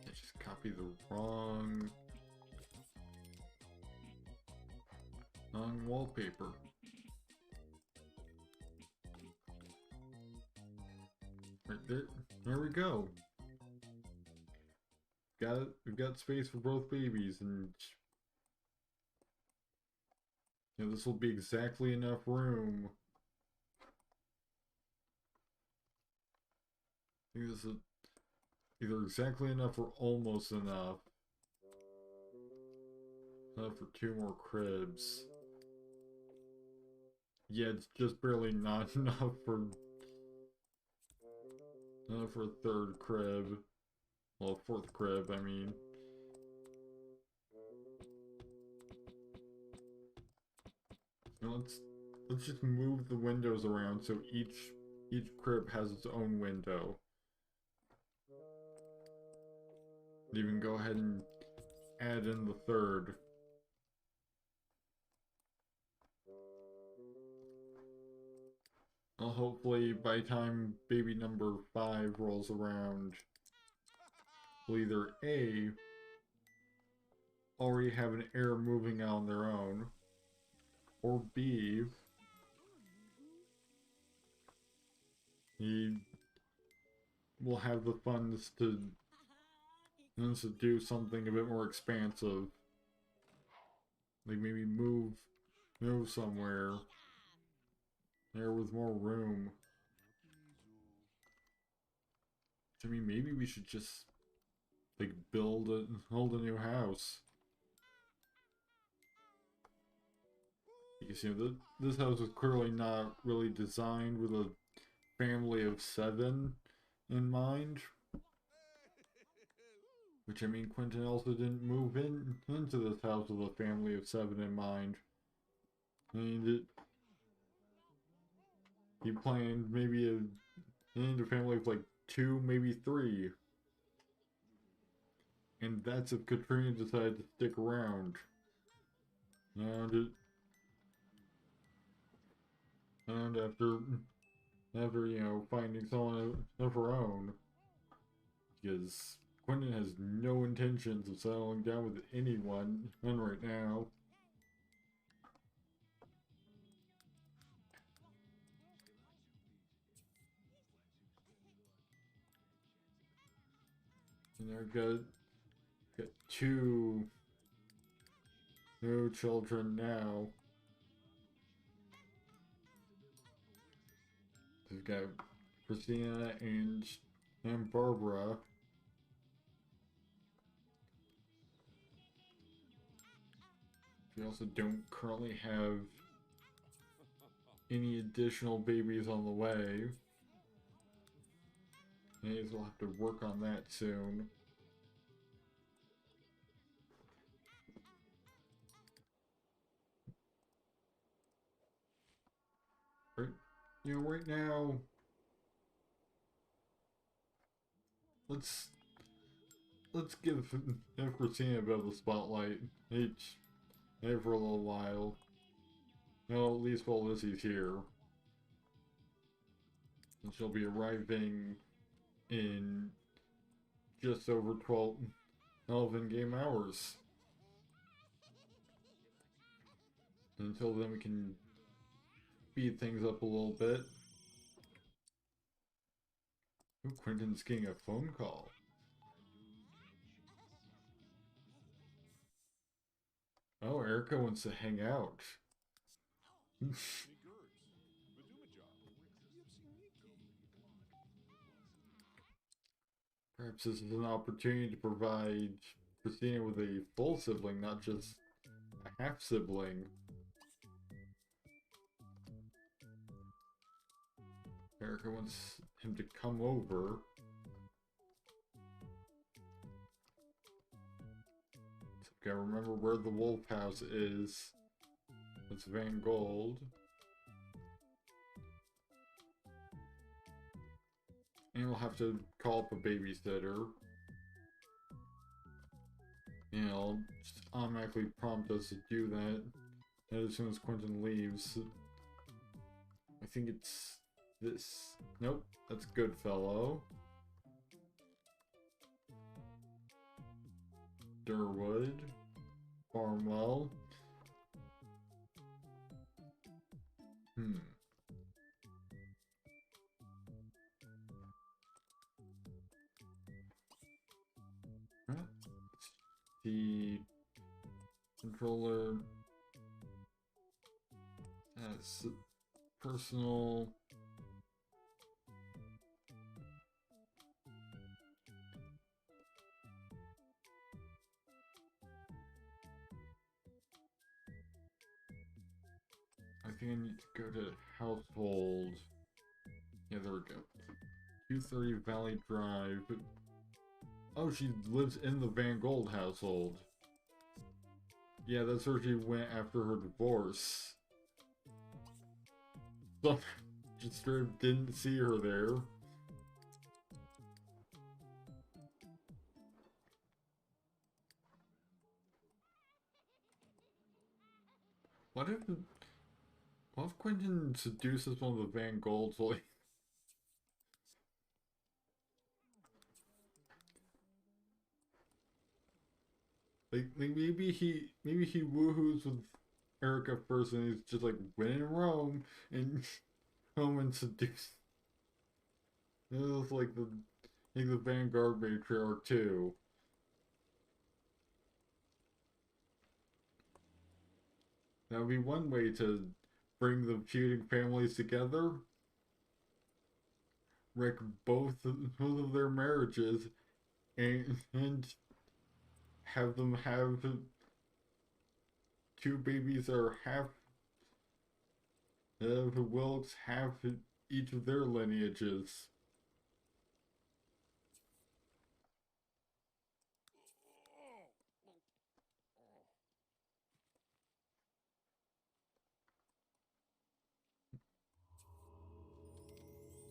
I just copied the wrong wallpaper. Right there. There we go. We've got space for both babies, and you know, this will be exactly enough room. I think this is either exactly enough or almost enough. Enough for 2 more cribs. Yeah, it's just barely not enough for a 3rd crib. Well, a 4th crib, I mean. Now let's just move the windows around so each crib has its own window. Even go ahead and add in the 3rd. Well, hopefully by the time baby number 5 rolls around, we'll either A, already have an heir moving out on their own, or B, he will have the funds to do something a bit more expansive. Like maybe move somewhere there with more room. I mean, maybe we should just like build a new house. Because you know, this house is clearly not really designed with a family of 7 in mind. Which, I mean, Quentin also didn't move into this house with a family of 7 in mind. I mean, he planned maybe a family of like 2, maybe 3. And that's if Katrina decided to stick around. And after you know, finding someone of her own. Because Quentin has no intentions of settling down with anyone right now. And I've got 2 new children now. We've got Christina and Barbara. We also don't currently have any additional babies on the way. Maybe we'll have to work on that soon. Right, right now, let's give Christina a bit of a spotlight each for a little while. No, at least while Lizzie's here. And she'll be arriving in just over 12 in-game hours. Until then, we can speed things up a little bit. Ooh, Quentin's getting a phone call. Oh, Erica wants to hang out. Perhaps this is an opportunity to provide Christina with a full sibling, not just a half sibling. Erica wants him to come over. So gotta remember where the wolf house is. It's Van Gold. And we'll have to call up a babysitter. And it'll just automatically prompt us to do that as soon as Quentin leaves. I think it's this. Nope, that's Goodfellow. Durwood. Farmwell. The controller has personal. I think I need to go to household. Yeah, there we go. 230 Valley Drive. Oh, she lives in the Van Gold household. Yeah, that's where she went after her divorce. So, just sort of didn't see her there. What if Quentin seduces one of the Van Golds? Like maybe he woohoos with Erica first, and he's just like winning Rome and home and seduce. This is like the Vanguard matriarch too. That would be one way to bring the feuding families together. Wreck both of their marriages, and have them have 2 babies that are half the Wilkes, half each of their lineages.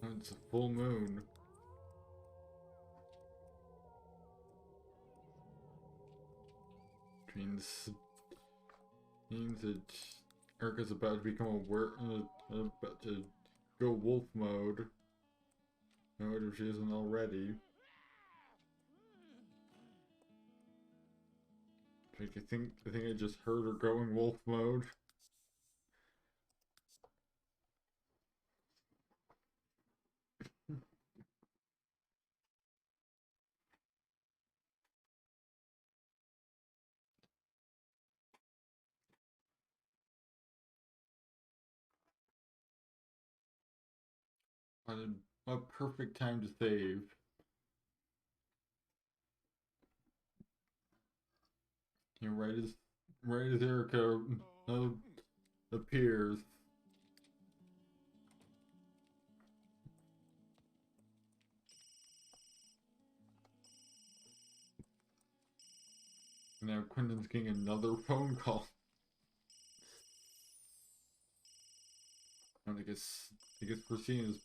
And it's a full moon. Means that Erica's about to become aware, about to go wolf mode. If she isn't already. Like, I think I just heard her going wolf mode. A perfect time to save. Right right as Erica appears. Now Quentin's getting another phone call. And I guess Christina's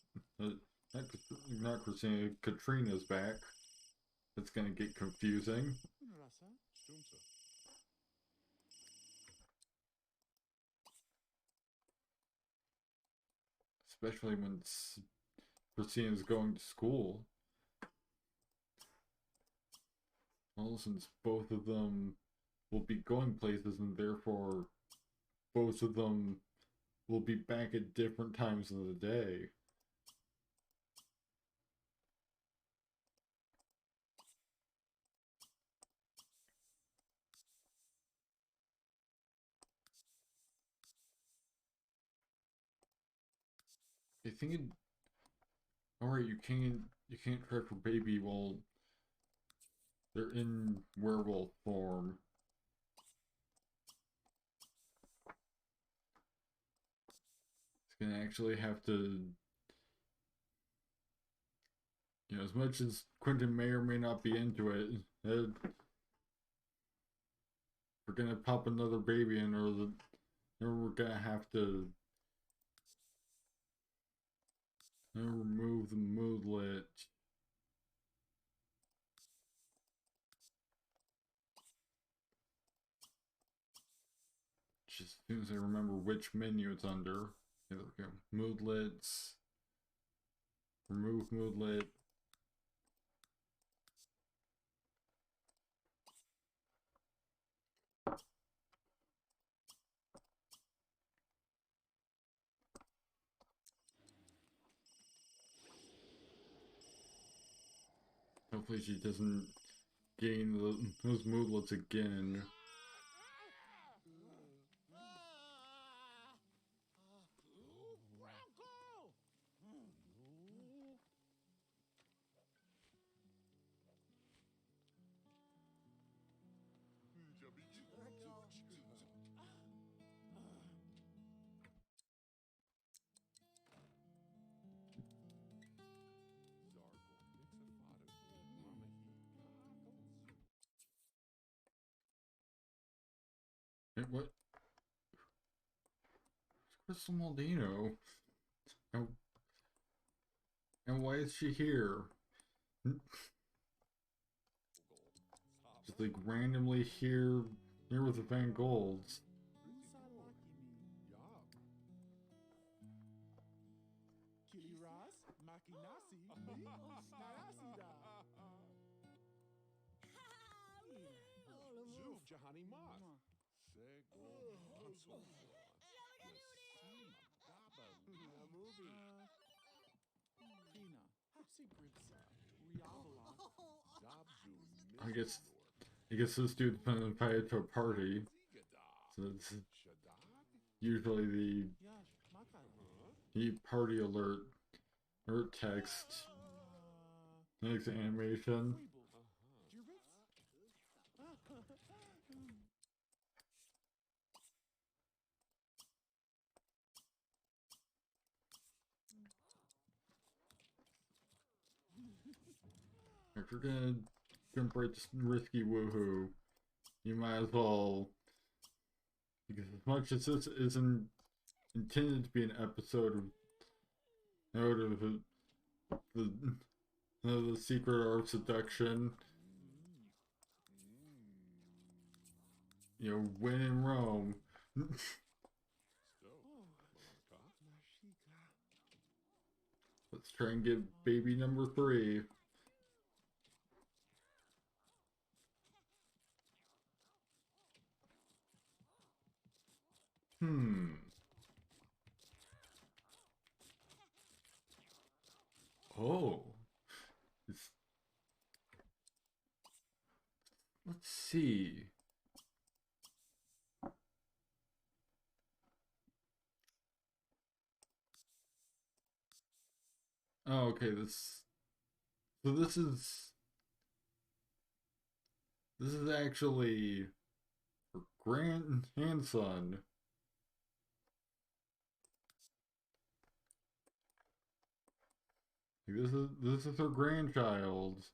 not Christina, Katrina's back. It's gonna get confusing. Stumsa. Especially when Christina's going to school. Well, since both of them will be going places and therefore both of them will be back at different times of the day. I think it. Alright, you can't try for baby while they're in werewolf form. It's gonna actually have to, you know, as much as Quentin may or may not be into it, we're gonna pop another baby in, or we're gonna have to remove the moodlet. Just as soon as I remember which menu it's under. Here we go. Moodlets. Remove moodlet. Hopefully she doesn't gain those moodlets again. Hey, what? Crystal Maldino? And why is she here? Just like randomly here with the Van Golds. Jahani Moth. I guess this dude's been invited to a party. So it's usually the party alert text. Next animation. If you're gonna break this risky woohoo, you might as well, because as much as this isn't intended to be an episode of the secret art of seduction, you know, when in Rome. Let's try and get baby number 3. Oh. Let's see. Oh, okay, so this is actually for grandson. This is her grandchild.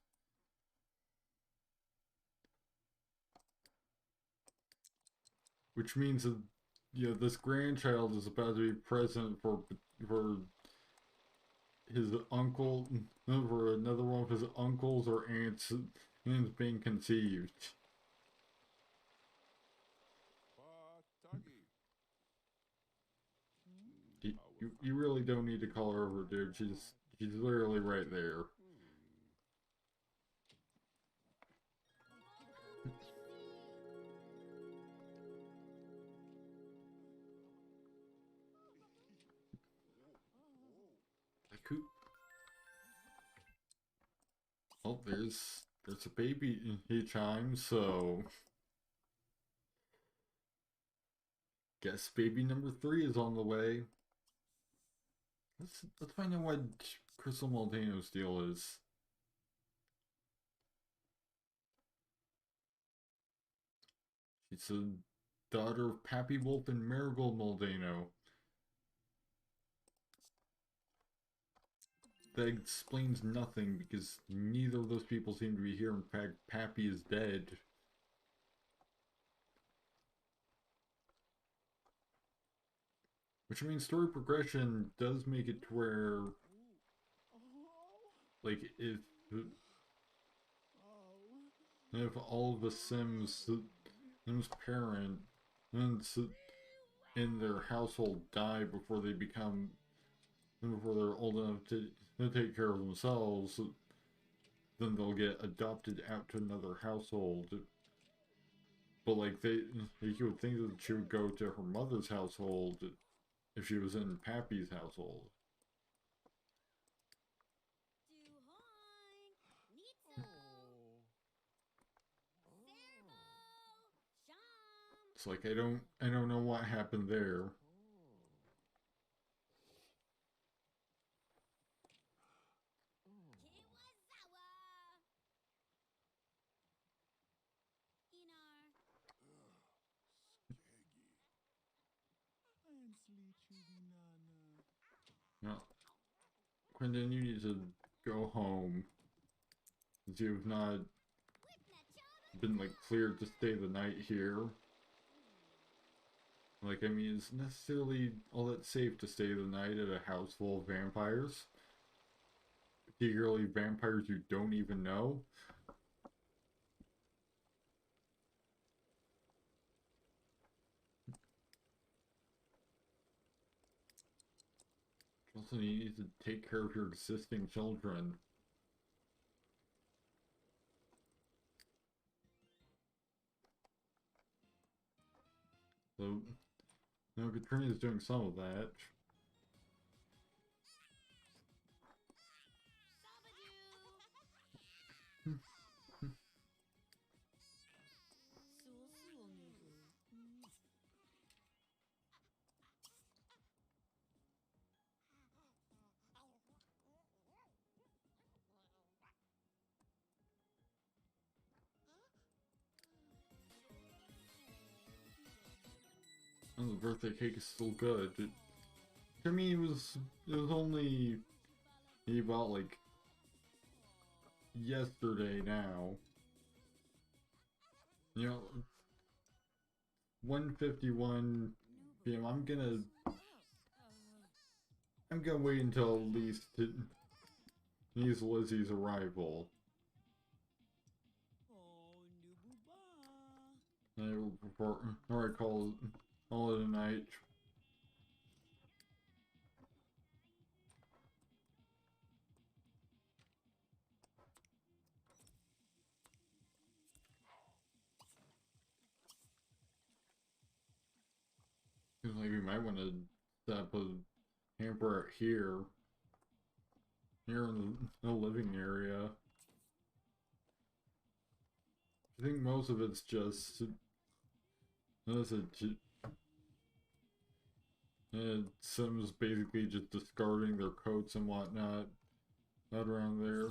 Which means that this grandchild is about to be present for his uncle, for another one of his uncles or aunts being conceived. You really don't need to call her over, dude. She's literally right there. Like who? Oh, there's a baby he chimes, so guess baby number 3 is on the way. Let's find out what Crystal Moldano's deal is. She's a daughter of Pappy Wolf and Marigold Moldano. That explains nothing because neither of those people seem to be here. In fact, Pappy is dead. Which means story progression does make it to where, like, if all of the Sims' parent in their household die before they're old enough to take care of themselves, then they'll get adopted out to another household. But like you would think that she would go to her mother's household if she was in Pappy's household. It's like I don't know what happened there. No, Quentin, you need to go home. Since you've not been like cleared to stay the night here. Like, I mean, it's necessarily all that safe to stay the night at a house full of vampires. Particularly vampires you don't even know. Also, you need to take care of your existing children. So, Katrina is doing some of that. And the birthday cake is still good. To me, it was only about like yesterday now. 1:51 p.m. I'm gonna wait until at least needs Lizzie's arrival. Alright, call it a night. Like we might want to set up a hamper here in the living area. I think most of it's just Sims basically just discarding their coats and whatnot out around there.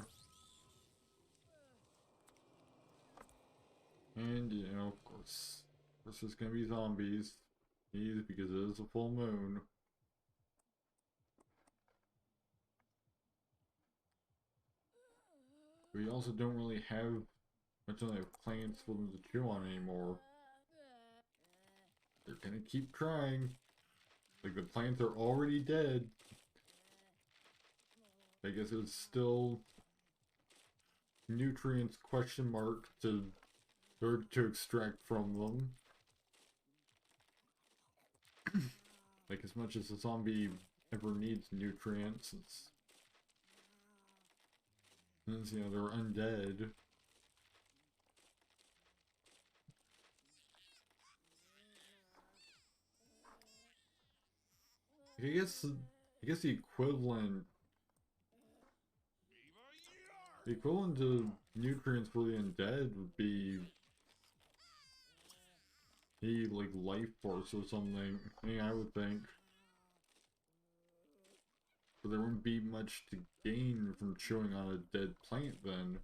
And, of course, This is gonna be zombies. Easy because it is a full moon. We also don't really have much of the plants for them to chew on anymore. They're gonna keep trying. Like, the plants are already dead. I guess it's still nutrients question mark to extract from them. Like, as much as a zombie ever needs nutrients, it's you know, they're undead. I guess the equivalent to nutrients for the undead would be like life force or something. I would think. But there wouldn't be much to gain from chewing on a dead plant then.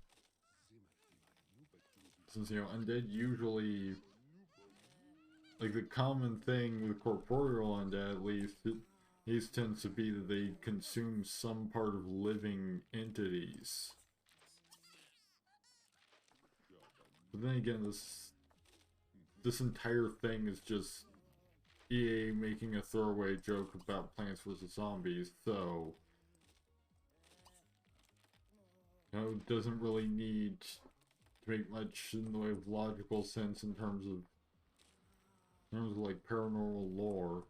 Since, you know, undead usually, like, the common thing with corporeal undead, at least, these tends to be that they consume some part of living entities. But then again, this entire thing is just EA making a throwaway joke about Plants vs. Zombies, so you know, it doesn't really need to make much in the way of logical sense in terms of like paranormal lore.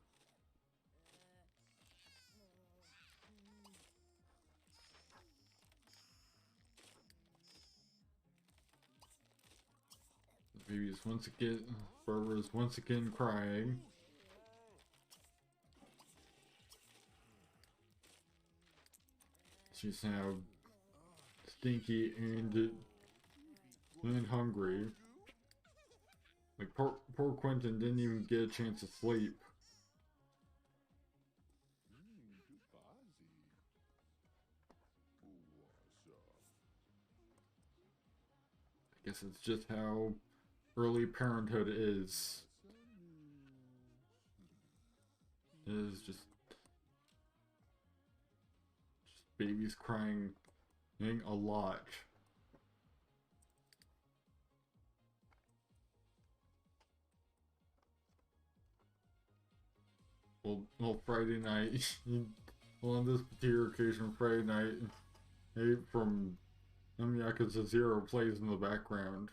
Baby is once again, Barbara is once again crying. She's now stinky and hungry. Like, poor Quentin didn't even get a chance to sleep. I guess it's just how early parenthood is. It is just babies crying a lot. Well, Friday night, well, on this particular occasion, Friday night, from Yakuza 0 plays in the background.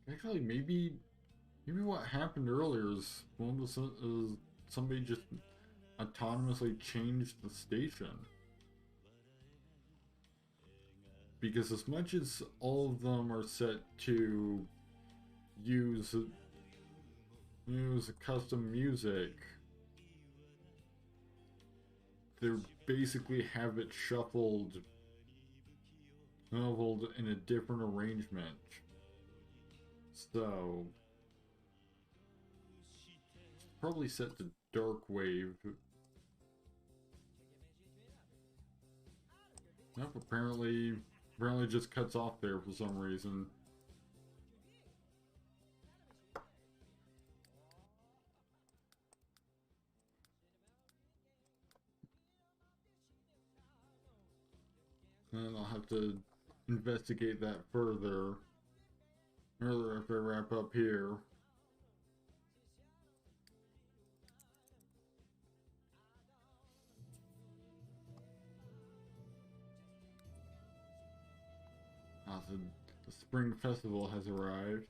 Actually, maybe what happened earlier is somebody just autonomously changed the station. Because as much as all of them are set to use custom music, they basically have it shuffled in a different arrangement. So it's probably set to dark wave. Nope, apparently just cuts off there for some reason. And I'll have to investigate that further after I wrap up here. The spring festival has arrived.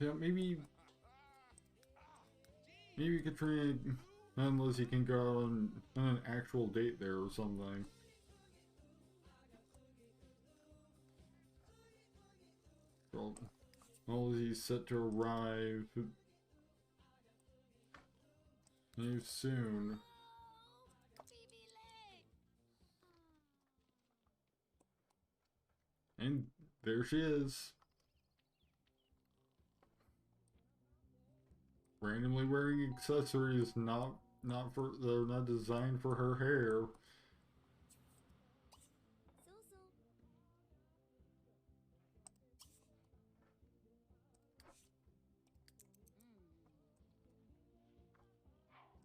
Yeah, maybe Katrina and Lizzie can go on an actual date there or something. Well, Lizzie's set to arrive You soon. Baby leg. And there she is. Randomly wearing accessories they're not designed for her hair.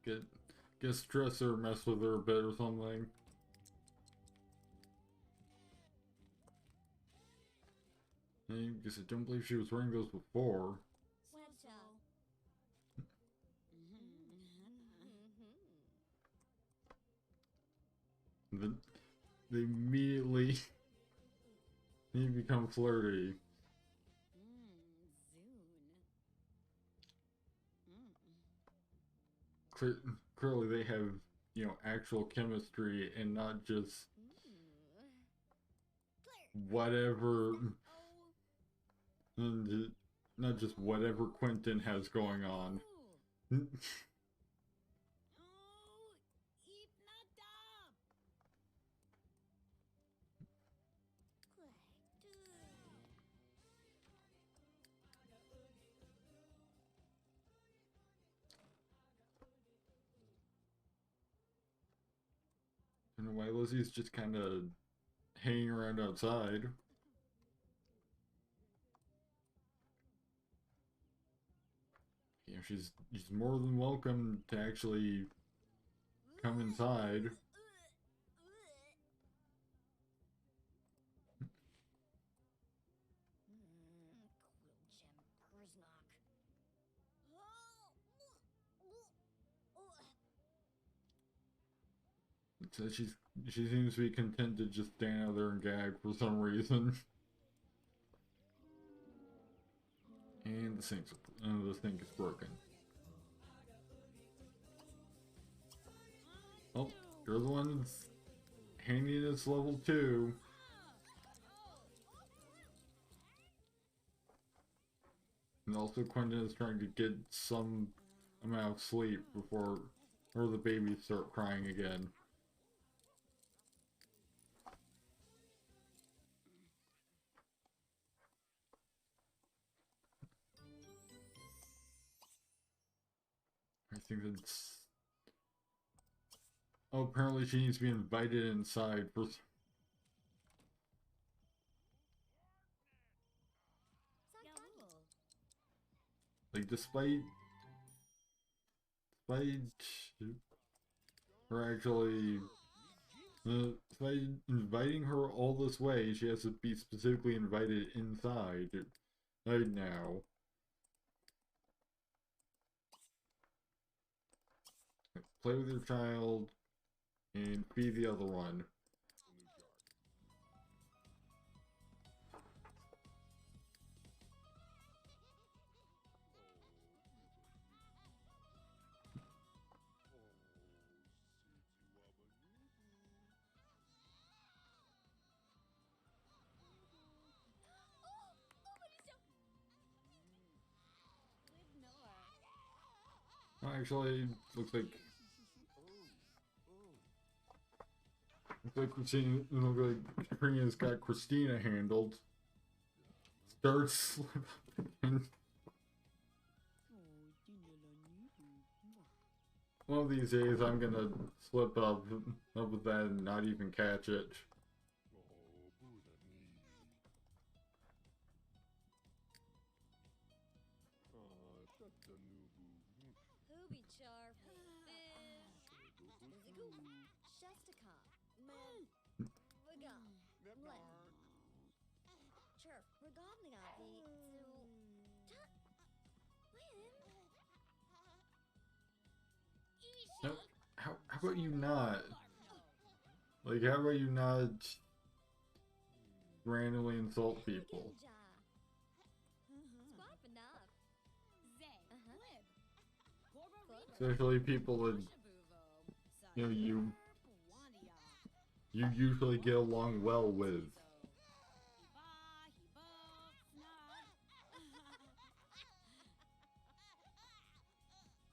So. Get stress or mess with her a bit or something. I guess I don't believe she was wearing those before. Webcha. Then they immediately become flirty. Clearly they have, actual chemistry and not just whatever, and not just whatever Quentin has going on. And why Lizzie's just kind of hanging around outside. She's more than welcome to actually come inside. So she seems to be content to just stand out there and gag for some reason. And the sink is broken. Oh, you're the one that's handing us level 2. And also Quentin is trying to get some amount of sleep before the babies start crying again. I think that's... Oh, apparently she needs to be invited inside for... Like, despite her actually... despite inviting her all this way, she has to be specifically invited inside right now. Play with your child and feed the other one. Actually, looks like Katrina's got Christina handled. Starts slipping. One of these days, I'm gonna slip up with that and not even catch it. No, how about you not? Like, how about you not randomly insult people? Especially people that, you usually get along well with.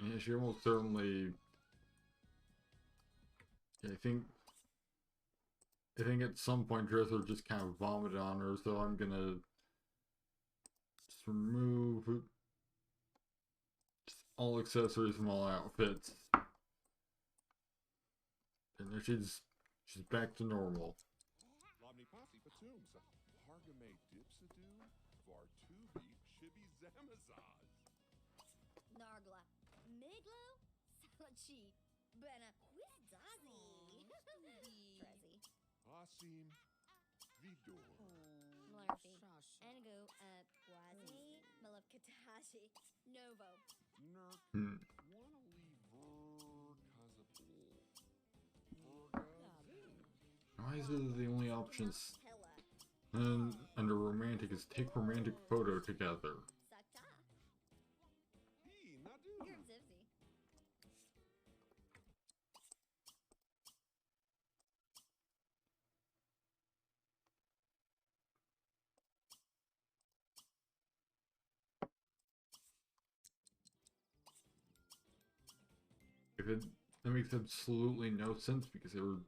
Yeah, she almost certainly Yeah, I think at some point Dresser just kind of vomited on her, so I'm gonna just remove just all accessories from all outfits. And then she's back to normal. Lomni Posse Patumsa. Hargame Dipsadu. Vartubi Chibi Zamazaz. Nargla. Miglo. Salachi. Bena. Quizdazi. Trezzy. Asim. Vidor. Mlarfi. Engu. Bwazi. Malapkatashi. Novo. Nerk. Hmm. Wanna leave Kazapul. Vergazin. Why is it the only options? Hella. And under romantic is take romantic photo together. Sakta. He Nadu. You're Zivzy. If it that makes absolutely no sense because they were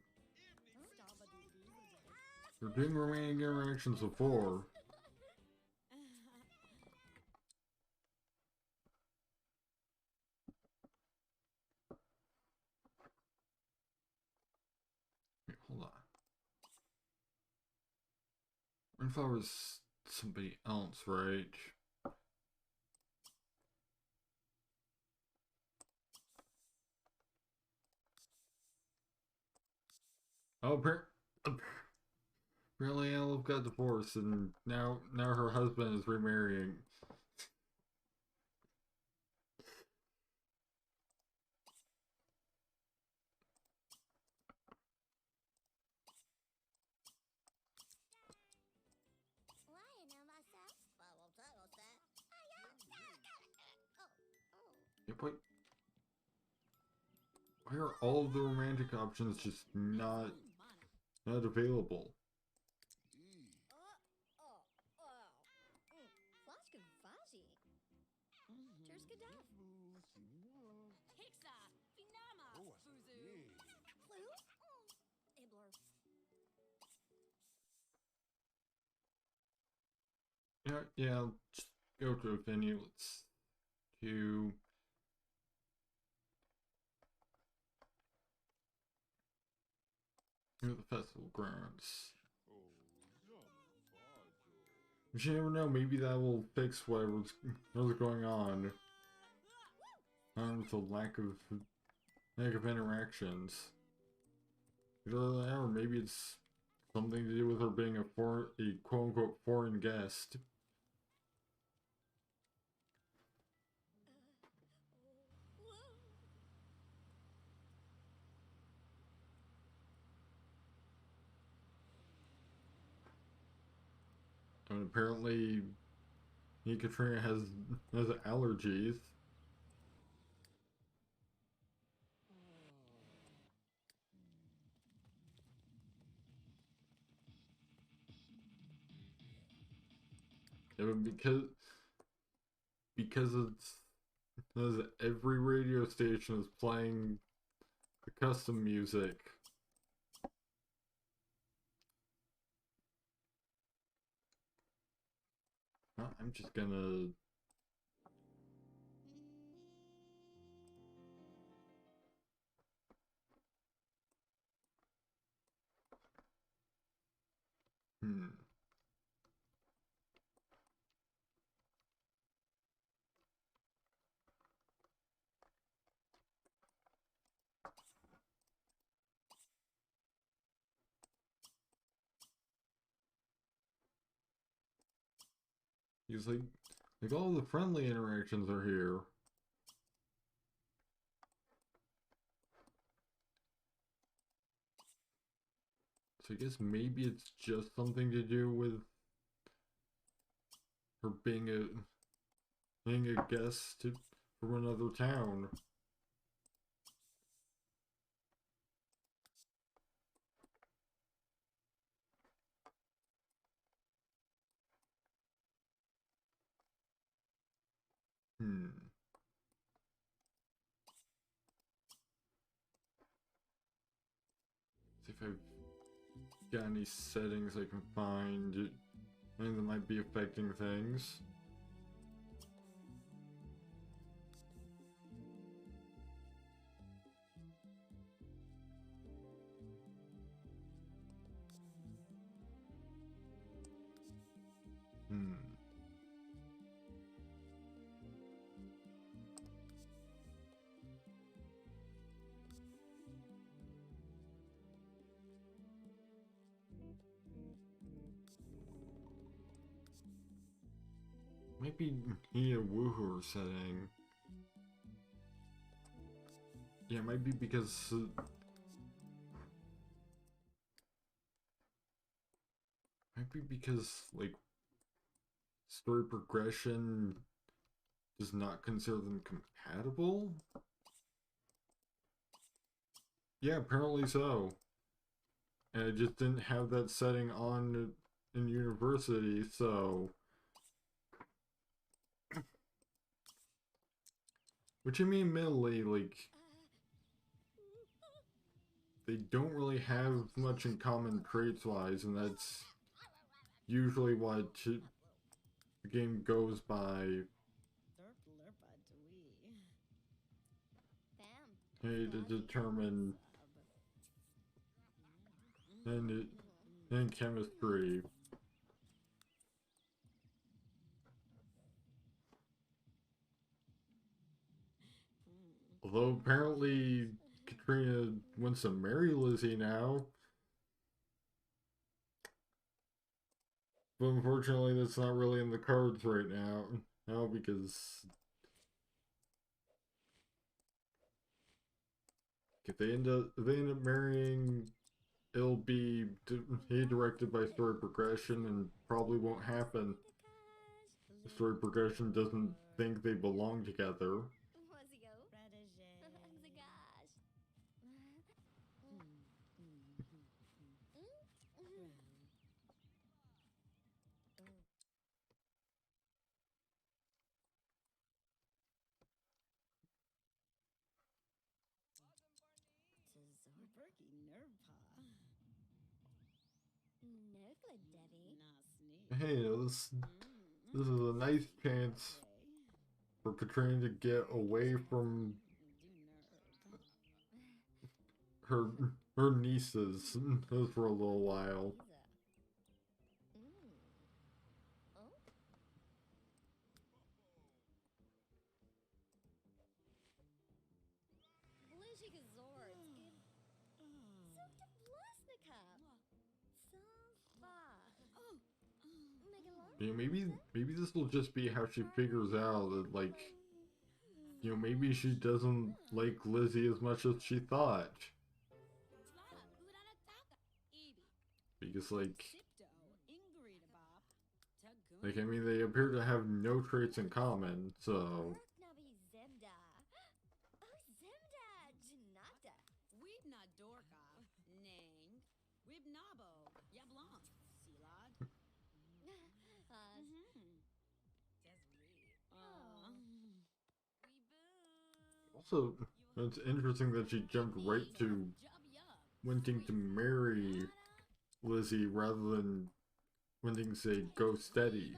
doing romantic interactions before. Wait, hold on. Rainflower's somebody else, right? Oh, apparently Olive got divorced and now her husband is remarrying. Why I know myself? What's that? Oh. Yeah, why are all of the romantic options just not available? Flashka Vaji. Terskadaf. Hixa. Finama. Oh, Fuzu. Flu. Ibler. Yeah, I'll just go to a venue. Let's do the festival grounds. Oh, Yamafajo. But you never know, maybe that will fix whatever's going on. With the lack of interactions. Or maybe it's something to do with her being a quote unquote foreign guest. And apparently Katrina has allergies. Yeah, but because every radio station is playing the custom music. I'm just gonna He's like all the friendly interactions are here. So I guess maybe it's just something to do with her being a guest from another town. Hmm. See if I've got any settings I can find. Anything that might be affecting things. Might be a woohoo setting. Yeah, it might be because like story progression does not consider them compatible. Yeah, apparently so. And I just didn't have that setting on in university, so. Which I mean, admittedly, like, they don't really have much in common traits-wise, and that's usually what the game goes by. Hey, to determine in chemistry. Although apparently Katrina wants to marry Lizzie now. But unfortunately that's not really in the cards right now. No, because if they end up marrying, it'll be directed by story progression and probably won't happen. The story progression doesn't think they belong together. Hey, this is a nice chance for Katrina to get away from her nieces for a little while. You know, maybe this will just be how she figures out that, like, you know, maybe she doesn't like Lizzie as much as she thought. Because, I mean, they appear to have no traits in common, so. Also, it's interesting that she jumped right to wanting to marry Lizzie rather than wanting to say go steady.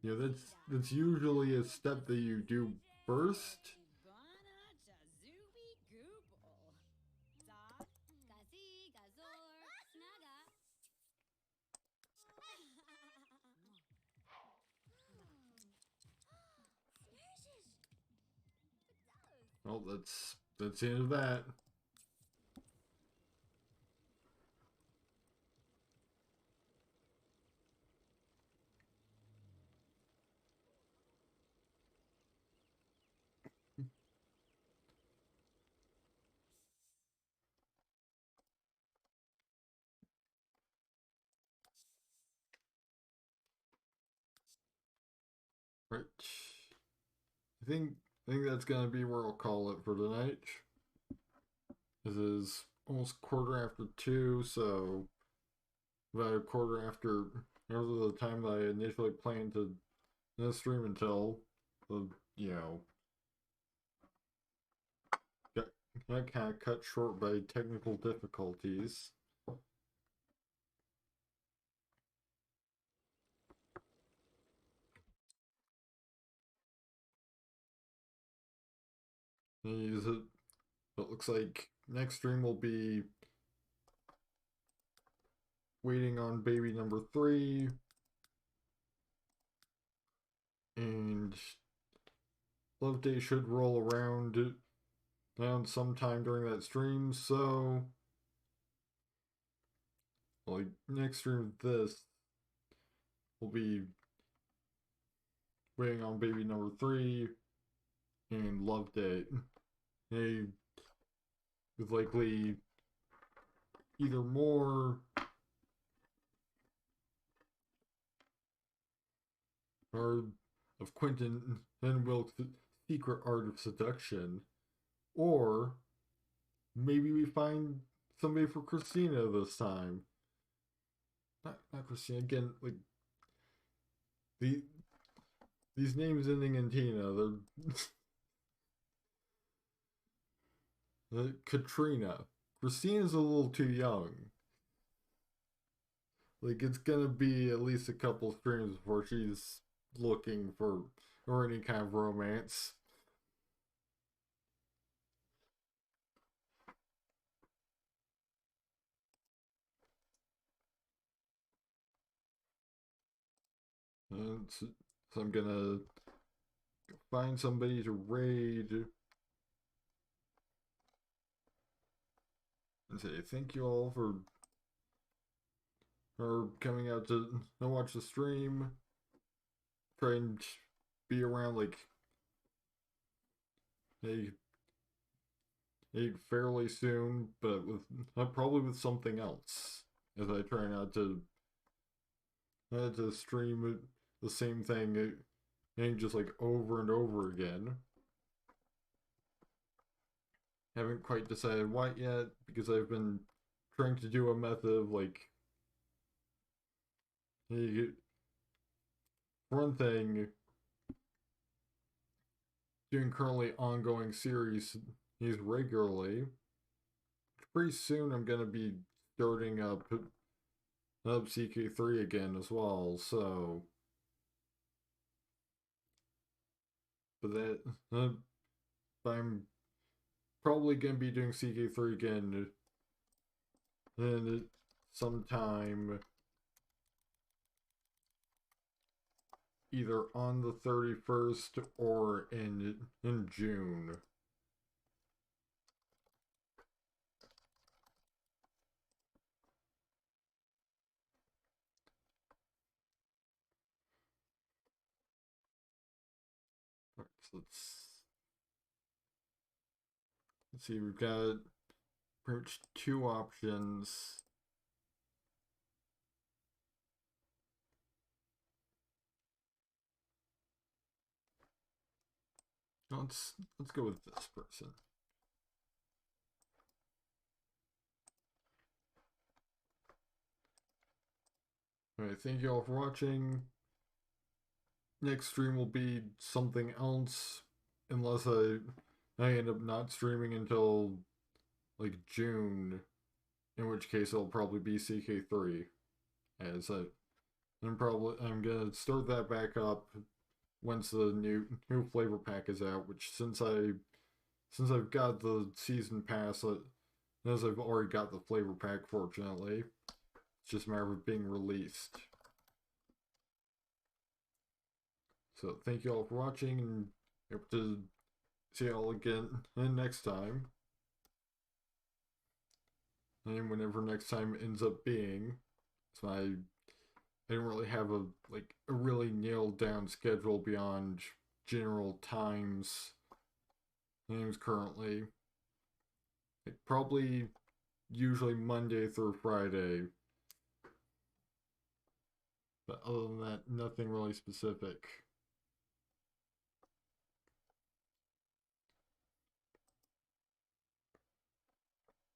You know, that's usually a step that you do first. Well, that's the end of that. Right. I think that's gonna be where I'll call it for tonight. This is almost 2:15, so about a quarter after the time that I initially planned to stream until, you know, got kind of cut short by technical difficulties. Use it. It looks like next stream will be waiting on baby number 3, and Love Day should roll around sometime during that stream. So, like next stream, this will be waiting on baby number 3 and Love Day. They with likely either more or of Quentin and Wilkes' secret art of seduction, or maybe we find somebody for Christina this time. Not Christina again. Like the these names ending in Tina, they're Katrina. Christina's a little too young. Like it's gonna be at least a couple streams before she's looking for or any kind of romance. And so I'm gonna find somebody to raid and say thank you all for coming out to watch the stream. Try and be around like fairly soon, but with probably with something else. As I try not to stream the same thing and just like over and over again. Haven't quite decided what yet because I've been trying to do a method of like one thing doing currently ongoing series is regularly. Pretty soon I'm gonna be starting up CK3 again as well, so but that I'm probably gonna be doing CK3 again and sometime either on the 31st or in June. Alright, so let's see, we've got pretty much 2 options. Let's go with this person. Alright, thank you all for watching. Next stream will be something else, unless I end up not streaming until like June, in which case it'll probably be CK3. As I'm gonna start that back up once the new flavor pack is out. Which since I've got the season pass, as I've already got the flavor pack, fortunately, it's just a matter of being released. So thank you all for watching, and hope to see you all again next time. And whenever next time ends up being. So I didn't really have a really nailed down schedule beyond general times currently. Like probably usually Monday through Friday. But other than that, nothing really specific.